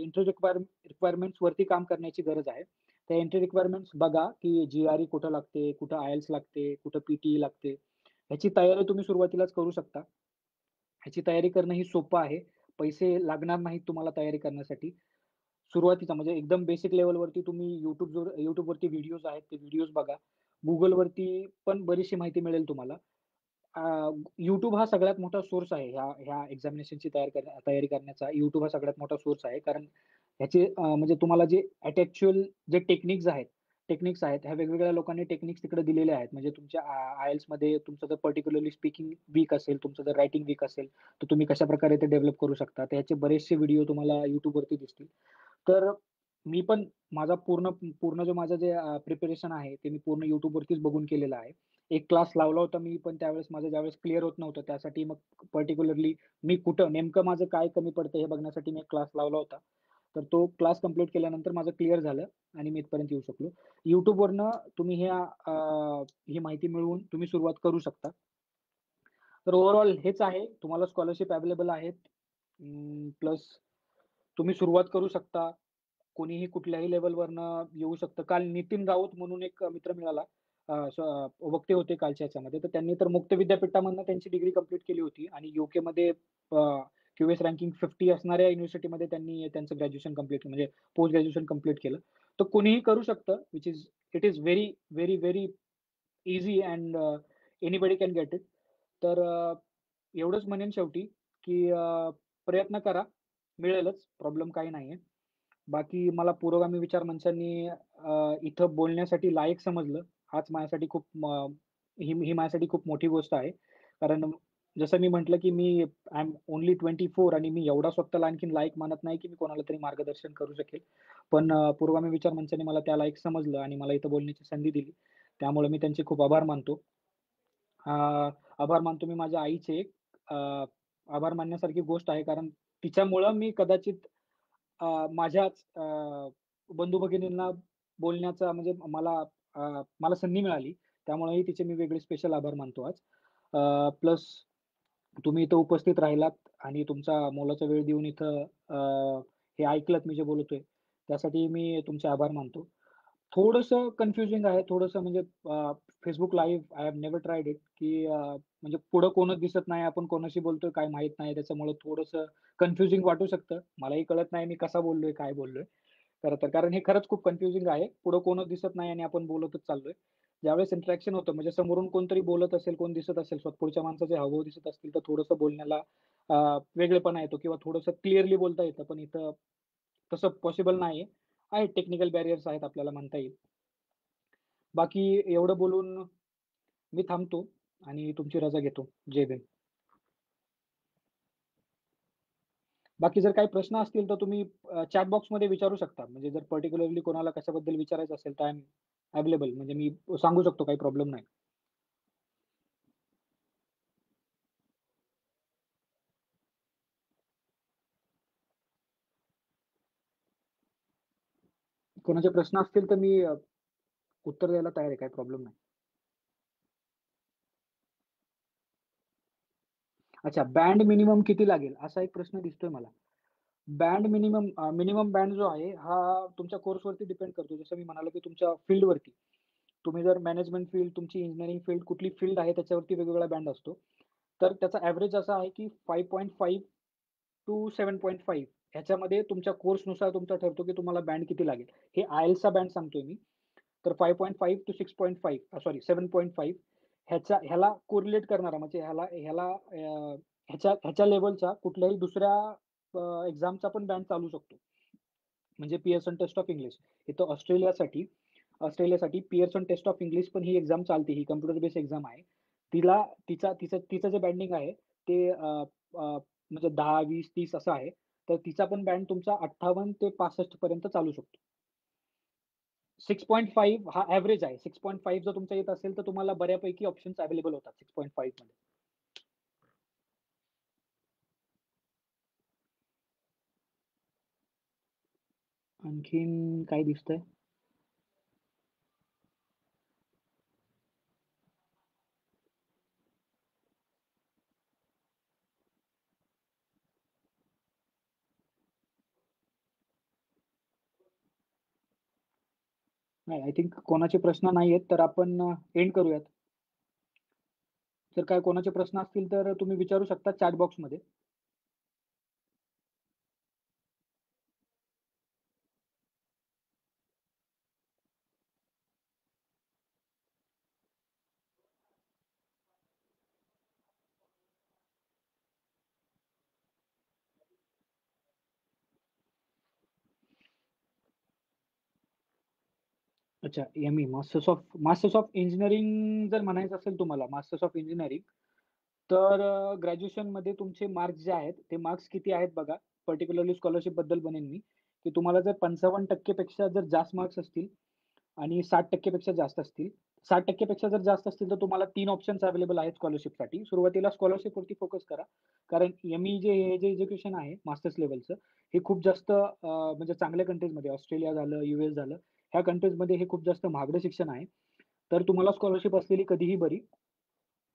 A: रिक्वायरमेंट्सवरती काम करण्याची गरज आहे. त्या एंट्री रिक्वायरमेंट्स बघा, की जी-आर-ई कुठं लागते, कुठं आयएल्स लागते, कुठं पी-टी लागते. ह्याची तयारी तुम्ही सुरुवातीलाच करू शकता. ह्याची तयारी करणं ही सोपं आहे. पैसे लागणार नाहीत तुम्हाला तयारी करण्यासाठी. सुरुवातीचा म्हणजे एकदम बेसिक लेव्हलवरती तुम्ही YouTubeवरती व्हिडिओज आहेत, ते व्हिडिओज बघा. Googleवरती पण बरीचशी माहिती मिळेल तुम्हाला. अ, YouTube हा सगळ्यात मोठा सोर्स आहे ह्या ह्या एक्झामिनेशनची तयारी करण्याचा. YouTube हा सगळ्यात मोठा सोर्स आहे. कारण ह्याचे म्हणजे तुम्हाला जे जे टेक्निक्स आहेत, ह्या वेगवेगळ्या लोकांनी टेक्निक्स तिकडे दिलेल्या आहेत. म्हणजे तुमच्या IELTSमध्ये तुमचं जर पर्टिक्युलरली स्पीकिंग वीक असेल, तुमचं जर रायटिंग वीक असेल, तर तुम्ही कशाप्रकारे ते डेव्हलप करू शकता. तर ह्याचे बरेचसे व्हिडिओ तुम्हाला YouTubeवरती दिसतील. तर मी पण माझा पूर्ण पूर्ण जो माझं जे प्रिपरेशन आहे, ते मी पूर्ण YouTubeवरतीच बघून केलेलं आहे. एक क्लास लावला होता मी, पण त्यावेळेस माझं ज्यावेळेस क्लिअर होत नव्हतं, त्यासाठी मग पर्टिक्युलरली मी कुठं नेमकं माझं काय कमी पडतं हे बघण्यासाठी मी एक क्लास लावला होता. तर तो क्लास कंप्लीट केल्यानंतर माझं क्लिअर झालं आणि मी इथपर्यंत येऊ शकलो. YouTubeवरनं तुम्ही ही माहिती मिळवून तुम्ही सुरुवात करू शकता. तर ओव्हरऑल हेच आहे. तुम्हाला स्कॉलरशिप अवेलेबल आहेत. प्लस तुम्ही सुरुवात करू शकता. कोणीही कुठल्याही लेव्हलवरनं येऊ शकतं. काल नितीन राऊत म्हणून एक मित्र मिळाला. वक्ते होते कालच्या ह्याच्यामध्ये. तर त्यांनी तर मुक्त विद्यापीठामधनं त्यांची डिग्री कंप्लीट केली होती आणि यूकेमध्ये क्यूएस रँकिंग 50 असणाऱ्या युनिव्हर्सिटीमध्ये त्यांनी त्यांचं ग्रॅज्युएशन कंप्लीट म्हणजे पोस्ट ग्रॅज्युएशन कंप्लीट केलं. तर कुणीही करू शकतं, it is very, very, very easy and anybody can get it. तर एवढंच म्हणेन शेवटी, की प्रयत्न करा. मिळेलच, प्रॉब्लेम काही नाहीये. बाकी मला पुरोगामी विचार मंचांनी इथं बोलण्यासाठी लायक समजलं. हाच माझ्यासाठी खूप ही ही माझ्यासाठी खूप मोठी गोष्ट आहे. कारण जसं मी म्हटलं, की आय एम ओन्ली 24 आणि मी एवढा स्वतःला आणखीन लायक मानत नाही, की मी कोणाला तरी मार्गदर्शन करू शकेल. पण पुरोगामी विचार मंचाने मला त्या लायक समजलं आणि मला इथं बोलण्याची संधी दिली. त्यामुळे मी त्यांचे खूप आभार मानतो. अ, आभार मानतो मी माझ्या आईचे. अ, आभार मानण्यासारखी गोष्ट आहे कारण तिच्यामुळं मी कदाचित माझ्याच बंधू-भगिनींना बोलण्याचा म्हणजे मला संधी मिळाली. त्यामुळेही तिचे मी वेगळे स्पेशल आभार मानतो आज. प्लस तुम्ही इथं उपस्थित राहिलात आणि तुमचा मोलाचा वेळ देऊन इथं हे ऐकलत मी जे बोलतोय, त्यासाठी मी तुमचे आभार मानतो. थोडंसं कन्फ्युजिंग आहे. थोडंसं म्हणजे Facebook live I have never tried it, की म्हणजे पुढं कोणच दिसत नाही. आपण कोणाशी बोलतोय काय माहीत नाही. त्याच्यामुळं थोडंसं कन्फ्युजिंग वाटू शकतं. मलाही कळत नाही मी कसा बोललोय, काय बोललोय खरं तर. कारण हे खरंच खूप कन्फ्युजिंग आहे. पुढं कोणच दिसत नाही आणि आपण बोलतच चाललोय. ज्यावेळेस इंटरॅक्शन होतं म्हणजे समोरून कोणतरी बोलत असेल, कोण दिसत असेल, पुढच्या माणसाचे हावभाव दिसत असतील, तर थोडंसं बोलण्याला वेगळेपणा येतो किंवा थोडंसं क्लिअरली बोलता येतं. पण इथं तसं पॉसिबल नाहीये. आहेत टेक्निकल बॅरियर्स आहेत आपल्याला म्हणता येईल. बाकी एवढं बोलून मी थांबतो आणि तुमची रजा घेतो. जय भीम. बाकी जर काही प्रश्न असतील तर तुम्ही चॅट बॉक्समध्ये विचारू शकता. म्हणजे जर पर्टिक्युलरली कोणाला कशाबद्दल विचारायचं असेल तर आय एम अवेलेबल म्हणजे मी सांगू शकतो काही प्रॉब्लेम नाही. कोणाचे प्रश्न असतील तर मी उत्तर द्यायला तयार आहे. काही प्रॉब्लेम नाही. अच्छा बँड मिनिमम किती लागेल? असा एक प्रश्न दिसतोय मला. मिनिमम बँड जो आहे हा तुमच्या कोर्सवरती डिपेंड करतो. जसं मी म्हणालो की तुमच्या फील्डवरती. तुम्ही जर मॅनेजमेंट फील्ड, तुमची इंजिनिअरिंग फील्ड कुठली फील्ड आहे त्याच्यावरती वेगवेगळा बँड असतो. तर त्याचा एव्हरेज असा आहे की 5.5 टू 7.5 ह्याच्यामध्ये तुमच्या कोर्सनुसार तुमचा ठरतो की तुम्हाला बँड किती लागेल. हे IELTSचा बँड सांगतोय मी. तर 5.5 टू 6.5 सॉरी 7.5 ह्याला कोरिलेट करणारा म्हणजे ह्याच्या लेव्हलचा कुठल्याही दुसऱ्या एक्झामचा पण बँड चालू शकतो. म्हणजे पिअर्सन टेस्ट ऑफ इंग्लिश. इथं ऑस्ट्रेलियासाठी पिअर्सन टेस्ट ऑफ इंग्लिश पण ही एक्झाम चालते. ही कॉम्प्युटर बेस्ड एक्झाम आहे. तिला तिचं जे बँडिंग आहे ते म्हणजे 10, 20, 30 असं आहे. तर तिचा पण बँड तुमचा 58 ते 65 पर्यंत चालू शकतो. 6.5 हा एव्हरेज आहे. 6.5 जर तुमचा येत असेल, तर तुम्हाला बऱ्यापैकी ऑप्शन्स अवेलेबल होतात 6.5 मध्ये. आणखीन काय दिसतंय? नाही, आय थिंक कोणाचे प्रश्न नाहीयेत, तर आपण एंड करूयात. जर काय कोणाचे प्रश्न असतील तर तुम्ही विचारू शकता चॅट बॉक्समध्ये. अच्छा, एम-ई मास्टर्स ऑफ इंजिनिअरिंग जर म्हणायचं असेल तुम्हाला, मास्टर्स ऑफ इंजिनिअरिंग, तर ग्रॅज्युएशनमध्ये तुमचे मार्क्स जे आहेत, ते मार्क्स किती आहेत बघा. पर्टिक्युलरली स्कॉलरशिपबद्दल म्हणेन मी, की तुम्हाला जर 55% पेक्षा जर जास्त मार्क्स असतील आणि 60% पेक्षा जास्त असतील. 60% पेक्षा जर जास्त असतील, तर तुम्हाला 3 ऑप्शन्स अवेलेबल आहेत स्कॉलरशिपसाठी. सुरुवातीला स्कॉलरशिपवरती फोकस करा. कारण एम-ई हे जे एज्युकेशन आहे मास्टर्स लेव्हलचं, हे खूप जास्त म्हणजे चांगल्या कंट्रीजमध्ये ऑस्ट्रेलिया झालं, यू-एस झालं, ह्या कंट्रीजमध्ये हे खूप जास्त महागडं शिक्षण आहे. तर तुम्हाला स्कॉलरशिप असलेली कधीही बरी.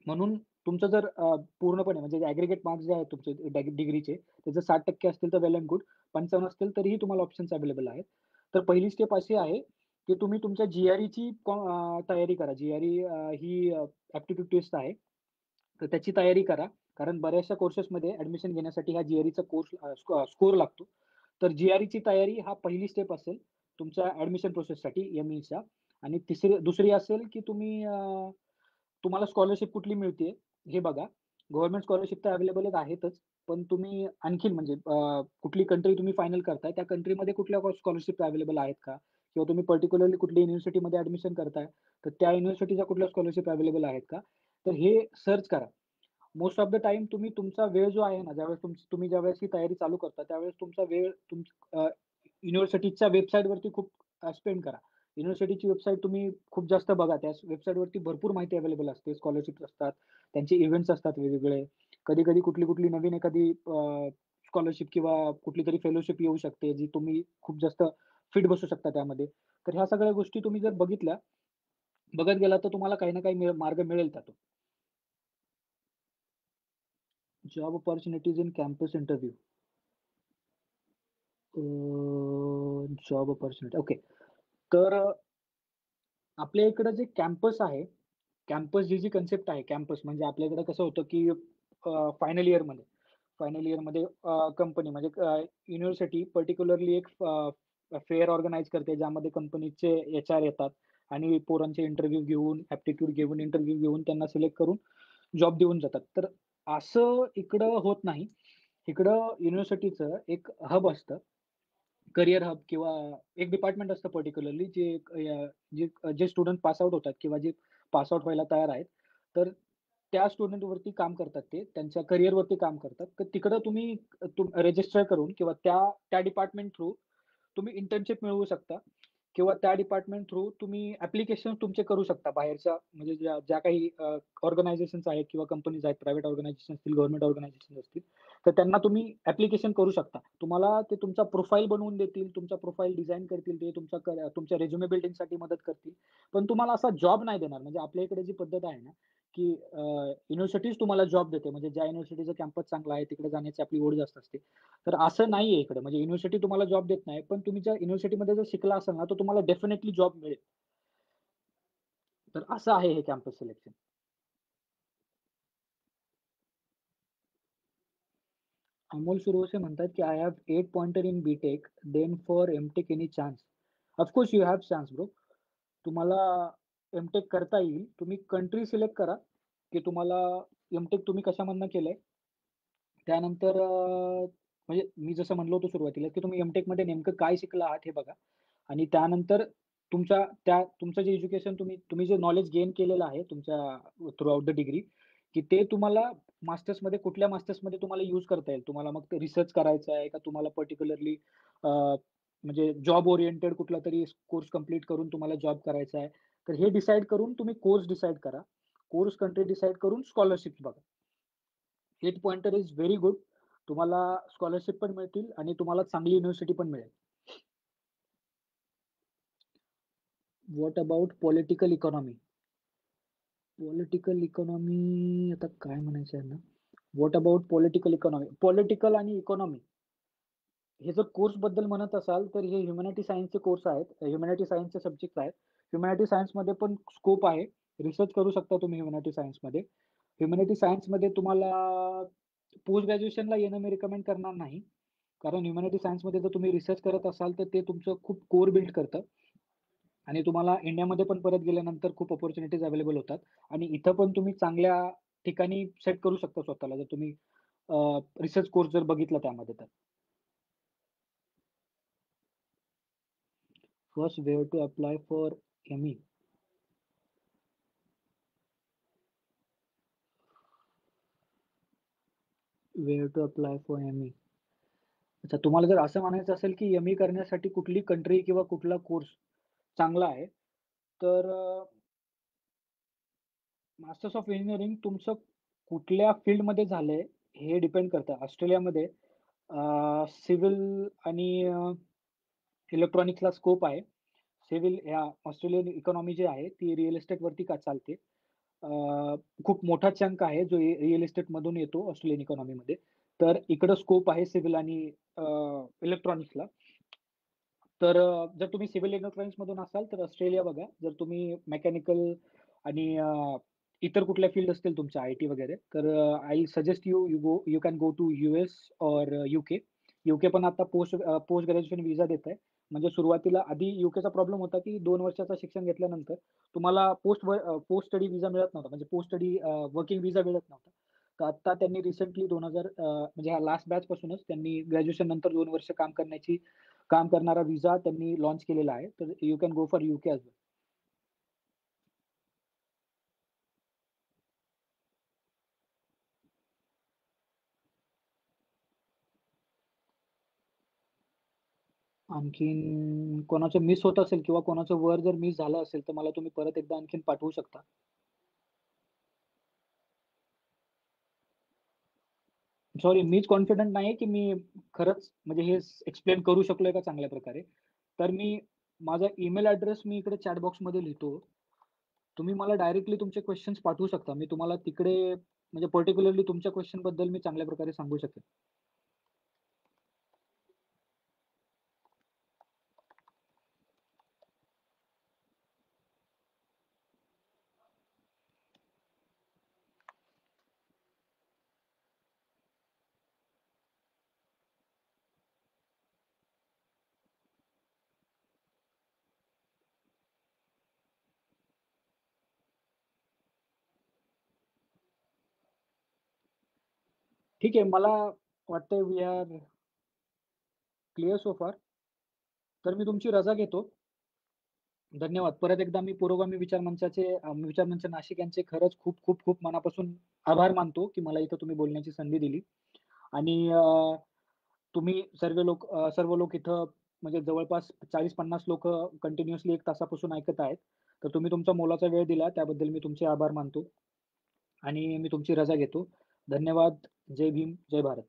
A: म्हणून तुमचं जर पूर्णपणे म्हणजे ॲग्रीगेट मार्क्स जे आहेत तुमचे डिग्रीचे, ते जर 60% असतील तर वेल एंड गुड. 55 असतील तरीही तुम्हाला ऑप्शन्स अवेलेबल आहेत. तर पहिली स्टेप अशी आहे, की तुम्ही तुमच्या जी-आर-ईची तयारी करा. जी-आर-ई ही ॲप्टिट्यूड टेस्ट आहे. तर त्याची तयारी करा. कारण बऱ्याचशा कोर्सेसमध्ये ॲडमिशन घेण्यासाठी हा जी-आर-ईचा कोर्स स्कोर लागतो. तर जी-आर-ईची तयारी हा पहिली स्टेप असेल तुमच्या ॲडमिशन प्रोसेससाठी एम-ईच्या. आणि दुसरी असेल, की तुम्हाला स्कॉलरशिप कुठली मिळते हे बघा. गव्हर्नमेंट स्कॉलरशिप तर अवेलेबलच आहेतच. पण तुम्ही आणखीन म्हणजे कुठली कंट्री तुम्ही फायनल करताय, त्या कंट्रीमध्ये कुठल्या स्कॉलरशिप अवेलेबल आहेत का? किंवा तुम्ही पर्टिक्युलरली कुठल्या युनिव्हर्सिटीमध्ये ॲडमिशन करताय, तर त्या युनिव्हर्सिटीच्या कुठल्या स्कॉलरशिप अवेलेबल आहेत का? तर हे सर्च करा. मोस्ट ऑफ द टाईम तुम्ही तुमचा वेळ जो आहे ना, ज्यावेळेस तुम्ही ज्यावेळेस ही तयारी चालू करता, त्यावेळेस तुमचा वेळ युनिव्हर्सिटीच्या वेबसाईटवरती खूप स्पेंड करा. युनिव्हर्सिटीची वेबसाईट तुम्ही खूप जास्त बघा. त्या वेबसाईटवरती भरपूर माहिती अवेलेबल असते. स्कॉलरशिप्स असतात, त्यांचे इव्हेंट्स असतात वेगवेगळे. कधी-कधी कुठली-कुठली नवीन एखादी स्कॉलरशिप किंवा कुठलीतरी फेलोशिप येऊ शकते, जी तुम्ही खूप जास्त फिट बसू शकता त्यामध्ये. तर ह्या सगळ्या गोष्टी तुम्ही जर बघत गेलात, तर तुम्हाला काही ना काही मार्ग मिळेल त्यातून. Job opportunities in campus interview. Job opportunity okay. तर आपल्या इकडं जे कॅम्पस आहे, कॅम्पस जी कन्सेप्ट आहे, कॅम्पस म्हणजे आपल्या इकडं कसं होतं, की फायनल इयरमध्ये कंपनी म्हणजे युनिव्हर्सिटी पर्टिक्युलरली एक फेअर ऑर्गनाइज करते, ज्यामध्ये कंपनीचे एच-आर येतात आणि पोरांचे इंटरव्ह्यू घेऊन, ॲप्टिट्यूड घेऊन, इंटरव्ह्यू घेऊन त्यांना सिलेक्ट करून जॉब देऊन जातात. तर असं इकडं होत नाही. इकडं युनिव्हर्सिटीचं एक हब असतं. करियर हब किंवा एक डिपार्टमेंट असतं पर्टिक्युलरली जे स्टुडंट पास आउट होतात किंवा जे पास आउट व्हायला तयार आहेत. तर त्या स्टुडंटवरती काम करतात ते. त्यांच्या करियरवरती काम करतात. तर तिकडं तुम्ही रजिस्टर करून किंवा त्या त्या डिपार्टमेंट थ्रू तुम्ही इंटर्नशिप मिळवू शकता किंवा त्या डिपार्टमेंट थ्रू तुम्ही ॲप्लिकेशन्स तुमचे करू शकता बाहेरच्या म्हणजे ज्या ज्या काही ऑर्गनायझेशन्स आहेत किंवा कंपनीज आहेत, प्रायव्हेट ऑर्गनायझेशन असतील, गव्हर्नमेंट ऑर्गनायझेशन असतील, तर त्यांना तुम्ही ॲप्लिकेशन करू शकता. तुम्हाला ते तुमचा प्रोफाइल बनवून देतील, तुमचा प्रोफाइल डिझाइन करतील ते, तुमच्या रिझ्यूमे बिल्डिंगसाठी मदत करतील. पण तुम्हाला असा जॉब नाही देणार. म्हणजे आपल्या इकडे जी पद्धत आहे ना, की युनिव्हर्सिटीज तुम्हाला जॉब देते. म्हणजे ज्या युनिव्हर्सिटीचा कॅम्पस चांगला आहे, तिकडे जाण्याची आपली ओढ जास्त असते. तर असं नाहीये इकडे. म्हणजे युनिव्हर्सिटी तुम्हाला जॉब देत नाही. पण तुम्ही ज्या युनिव्हर्सिटीमध्ये जर शिकला असाल ना, तर तुम्हाला डेफिनिटली जॉब मिळेल. तर असं आहे हे कॅम्पस सिलेक्शन. अमोल सुरवसे म्हणतात, की "I have 8 pointer in B Tech, then for M Tech any chance?" Of course you have chance bro. तुम्हाला एम-टेक करता येईल. तुम्ही कंट्री सिलेक्ट करा, की तुम्हाला एम-टेक तुम्ही कशामधनं केलंय. त्यानंतर म्हणजे मी जसं म्हणलो होतो सुरुवातीला, की तुम्ही एम-टेकमध्ये नेमकं काय शिकला आहात हे बघा. आणि त्यानंतर तुमचं जे एज्युकेशन तुम्ही जे नॉलेज गेन केलेलं आहे तुमच्या थ्रूआउट द डिग्री, की ते तुम्हाला कुठल्या मास्टर्समध्ये तुम्हाला यूज करता येईल. तुम्हाला मग ते रिसर्च करायचा आहे का तुम्हाला पर्टिक्युलरली म्हणजे जॉब ओरिएंटेड कुठलातरी कोर्स कंप्लीट करून तुम्हाला जॉब करायचा आहे. तर हे डिसाईड करून तुम्ही कोर्स डिसाईड करा. कोर्स कंट्री डिसाईड करून स्कॉलरशिप्स बघा. 8 पॉइंटर इज व्हेरी गुड. तुम्हाला स्कॉलरशिप पण मिळतील आणि तुम्हाला चांगली युनिव्हर्सिटी पण मिळेल. What about political economy? Political economy आता काय म्हणायचं यांना? What about political economy? Political आणि इकॉनॉमी हे जर कोर्सबद्दल म्हणत असाल, तर हे ह्युमॅनिटी सायन्सचे कोर्स आहेत. ह्युमॅनिटी सायन्सचे सब्जेक्ट आहेत. ह्युमॅनिटी सायन्समध्ये पण स्कोप आहे. रिसर्च करू शकता तुम्ही ह्युमॅनिटी सायन्समध्ये. ह्युमॅनिटी सायन्समध्ये तुम्हाला पोस्ट ग्रॅज्युएशनला येणं मी रिकमेंड करणार नाही. कारण ह्युमॅनिटी सायन्समध्ये जर तुम्ही रिसर्च करत असाल, तर ते तुमचं खूप कोर बिल्ड करतं आणि तुम्हाला इंडियामध्ये पण परत गेल्यानंतर खूप अपॉर्च्युनिटीज अवेलेबल होतात आणि इथं पण तुम्ही चांगल्या ठिकाणी सेट करू शकता स्वतःला, जर तुम्ही रिसर्च कोर्स जर बघितला त्यामध्ये तर. First where to apply for M E. Where to apply for M E. अच्छा, तुम्हाला जर असं म्हणायचं असेल, की एम-ई करण्यासाठी कुठली कंट्री किंवा कुठला कोर्स चांगला आहे, तर मास्टर्स ऑफ इंजिनिअरिंग तुमचं कुठल्या फील्डमध्ये झालंय हे डिपेंड करतं. ऑस्ट्रेलियामध्ये सिव्हिल आणि इलेक्ट्रॉनिक्सला स्कोप आहे. सिव्हिल ह्या ऑस्ट्रेलियन इकॉनॉमी जी आहे ती रिअल इस्टेटवरती का चालते. अ, खूप मोठा चंक आहे जो रिअल इस्टेटमधून येतो ऑस्ट्रेलियन इकॉनॉमीमध्ये. तर इकडं स्कोप आहे सिव्हिल आणि इलेक्ट्रॉनिक्सला. तर जर तुम्ही सिव्हिल इलेक्ट्रॉनिक्समधून असाल तर ऑस्ट्रेलिया बघा. जर तुम्ही मेकॅनिकल आणि इतर कुठल्या फील्ड असतील तुमच्या आय-टी वगैरे, तर I suggest you you can go to US और यूके. यूके पण आता पोस्ट ग्रॅज्युएशन व्हिसा देतंय. म्हणजे सुरुवातीला आधी यूकेचा प्रॉब्लेम होता, की 2 वर्षाचं शिक्षण घेतल्यानंतर तुम्हाला पोस्ट स्टडी व्हिसा मिळत नव्हता. म्हणजे पोस्ट स्टडी वर्किंग व्हिसा मिळत नव्हता. तर आता त्यांनी रिसेंटली 2000 म्हणजे ह्या लास्ट बॅचपासूनच त्यांनी ग्रॅज्युएशन नंतर 2 वर्ष काम करणारा व्हिसा त्यांनी लॉन्च केलेला आहे. तर you can go for UK as well. आणखीन कोणाचं मिस होत असेल किंवा कोणाचं वर जर मिस झालं असेल, तर मला तुम्ही परत एकदा आणखीन पाठवू शकता. सॉरी, मीच कॉन्फिडंट नाहीये, की मी खरंच म्हणजे हे एक्सप्लेन करू शकलोय का चांगल्या प्रकारे. तर माझा ईमेल ॲड्रेस मी इकडे चॅट बॉक्समध्ये लिहितो. तुम्ही मला डायरेक्टली तुमचे क्वेशन्स पाठवू शकता. मी तुम्हाला तिकडे म्हणजे पर्टिक्युलरली तुमच्या क्वेशनबद्दल मी चांगल्या प्रकारे सांगू शकेन. ठीक आहे. मला वाटतंय वी आर क्लिअर सो फार. तर मी तुमची रजा घेतो. धन्यवाद. परत एकदा मी पुरोगामी विचार मंच नाशिक यांचे खरंच खूप, खूप, खूप मनापासून आभार मानतो, की मला इथं तुम्ही बोलण्याची संधी दिली. आणि तुम्ही सर्व लोक इथं म्हणजे जवळपास 40-50 लोकं कंटिन्युअसली 1 तासापासून ऐकत आहेत. तर तुम्ही तुमचा मोलाचा वेळ दिला त्याबद्दल मी तुमचे आभार मानतो आणि मी तुमची रजा घेतो. धन्यवाद. जय भीम, जय भारत.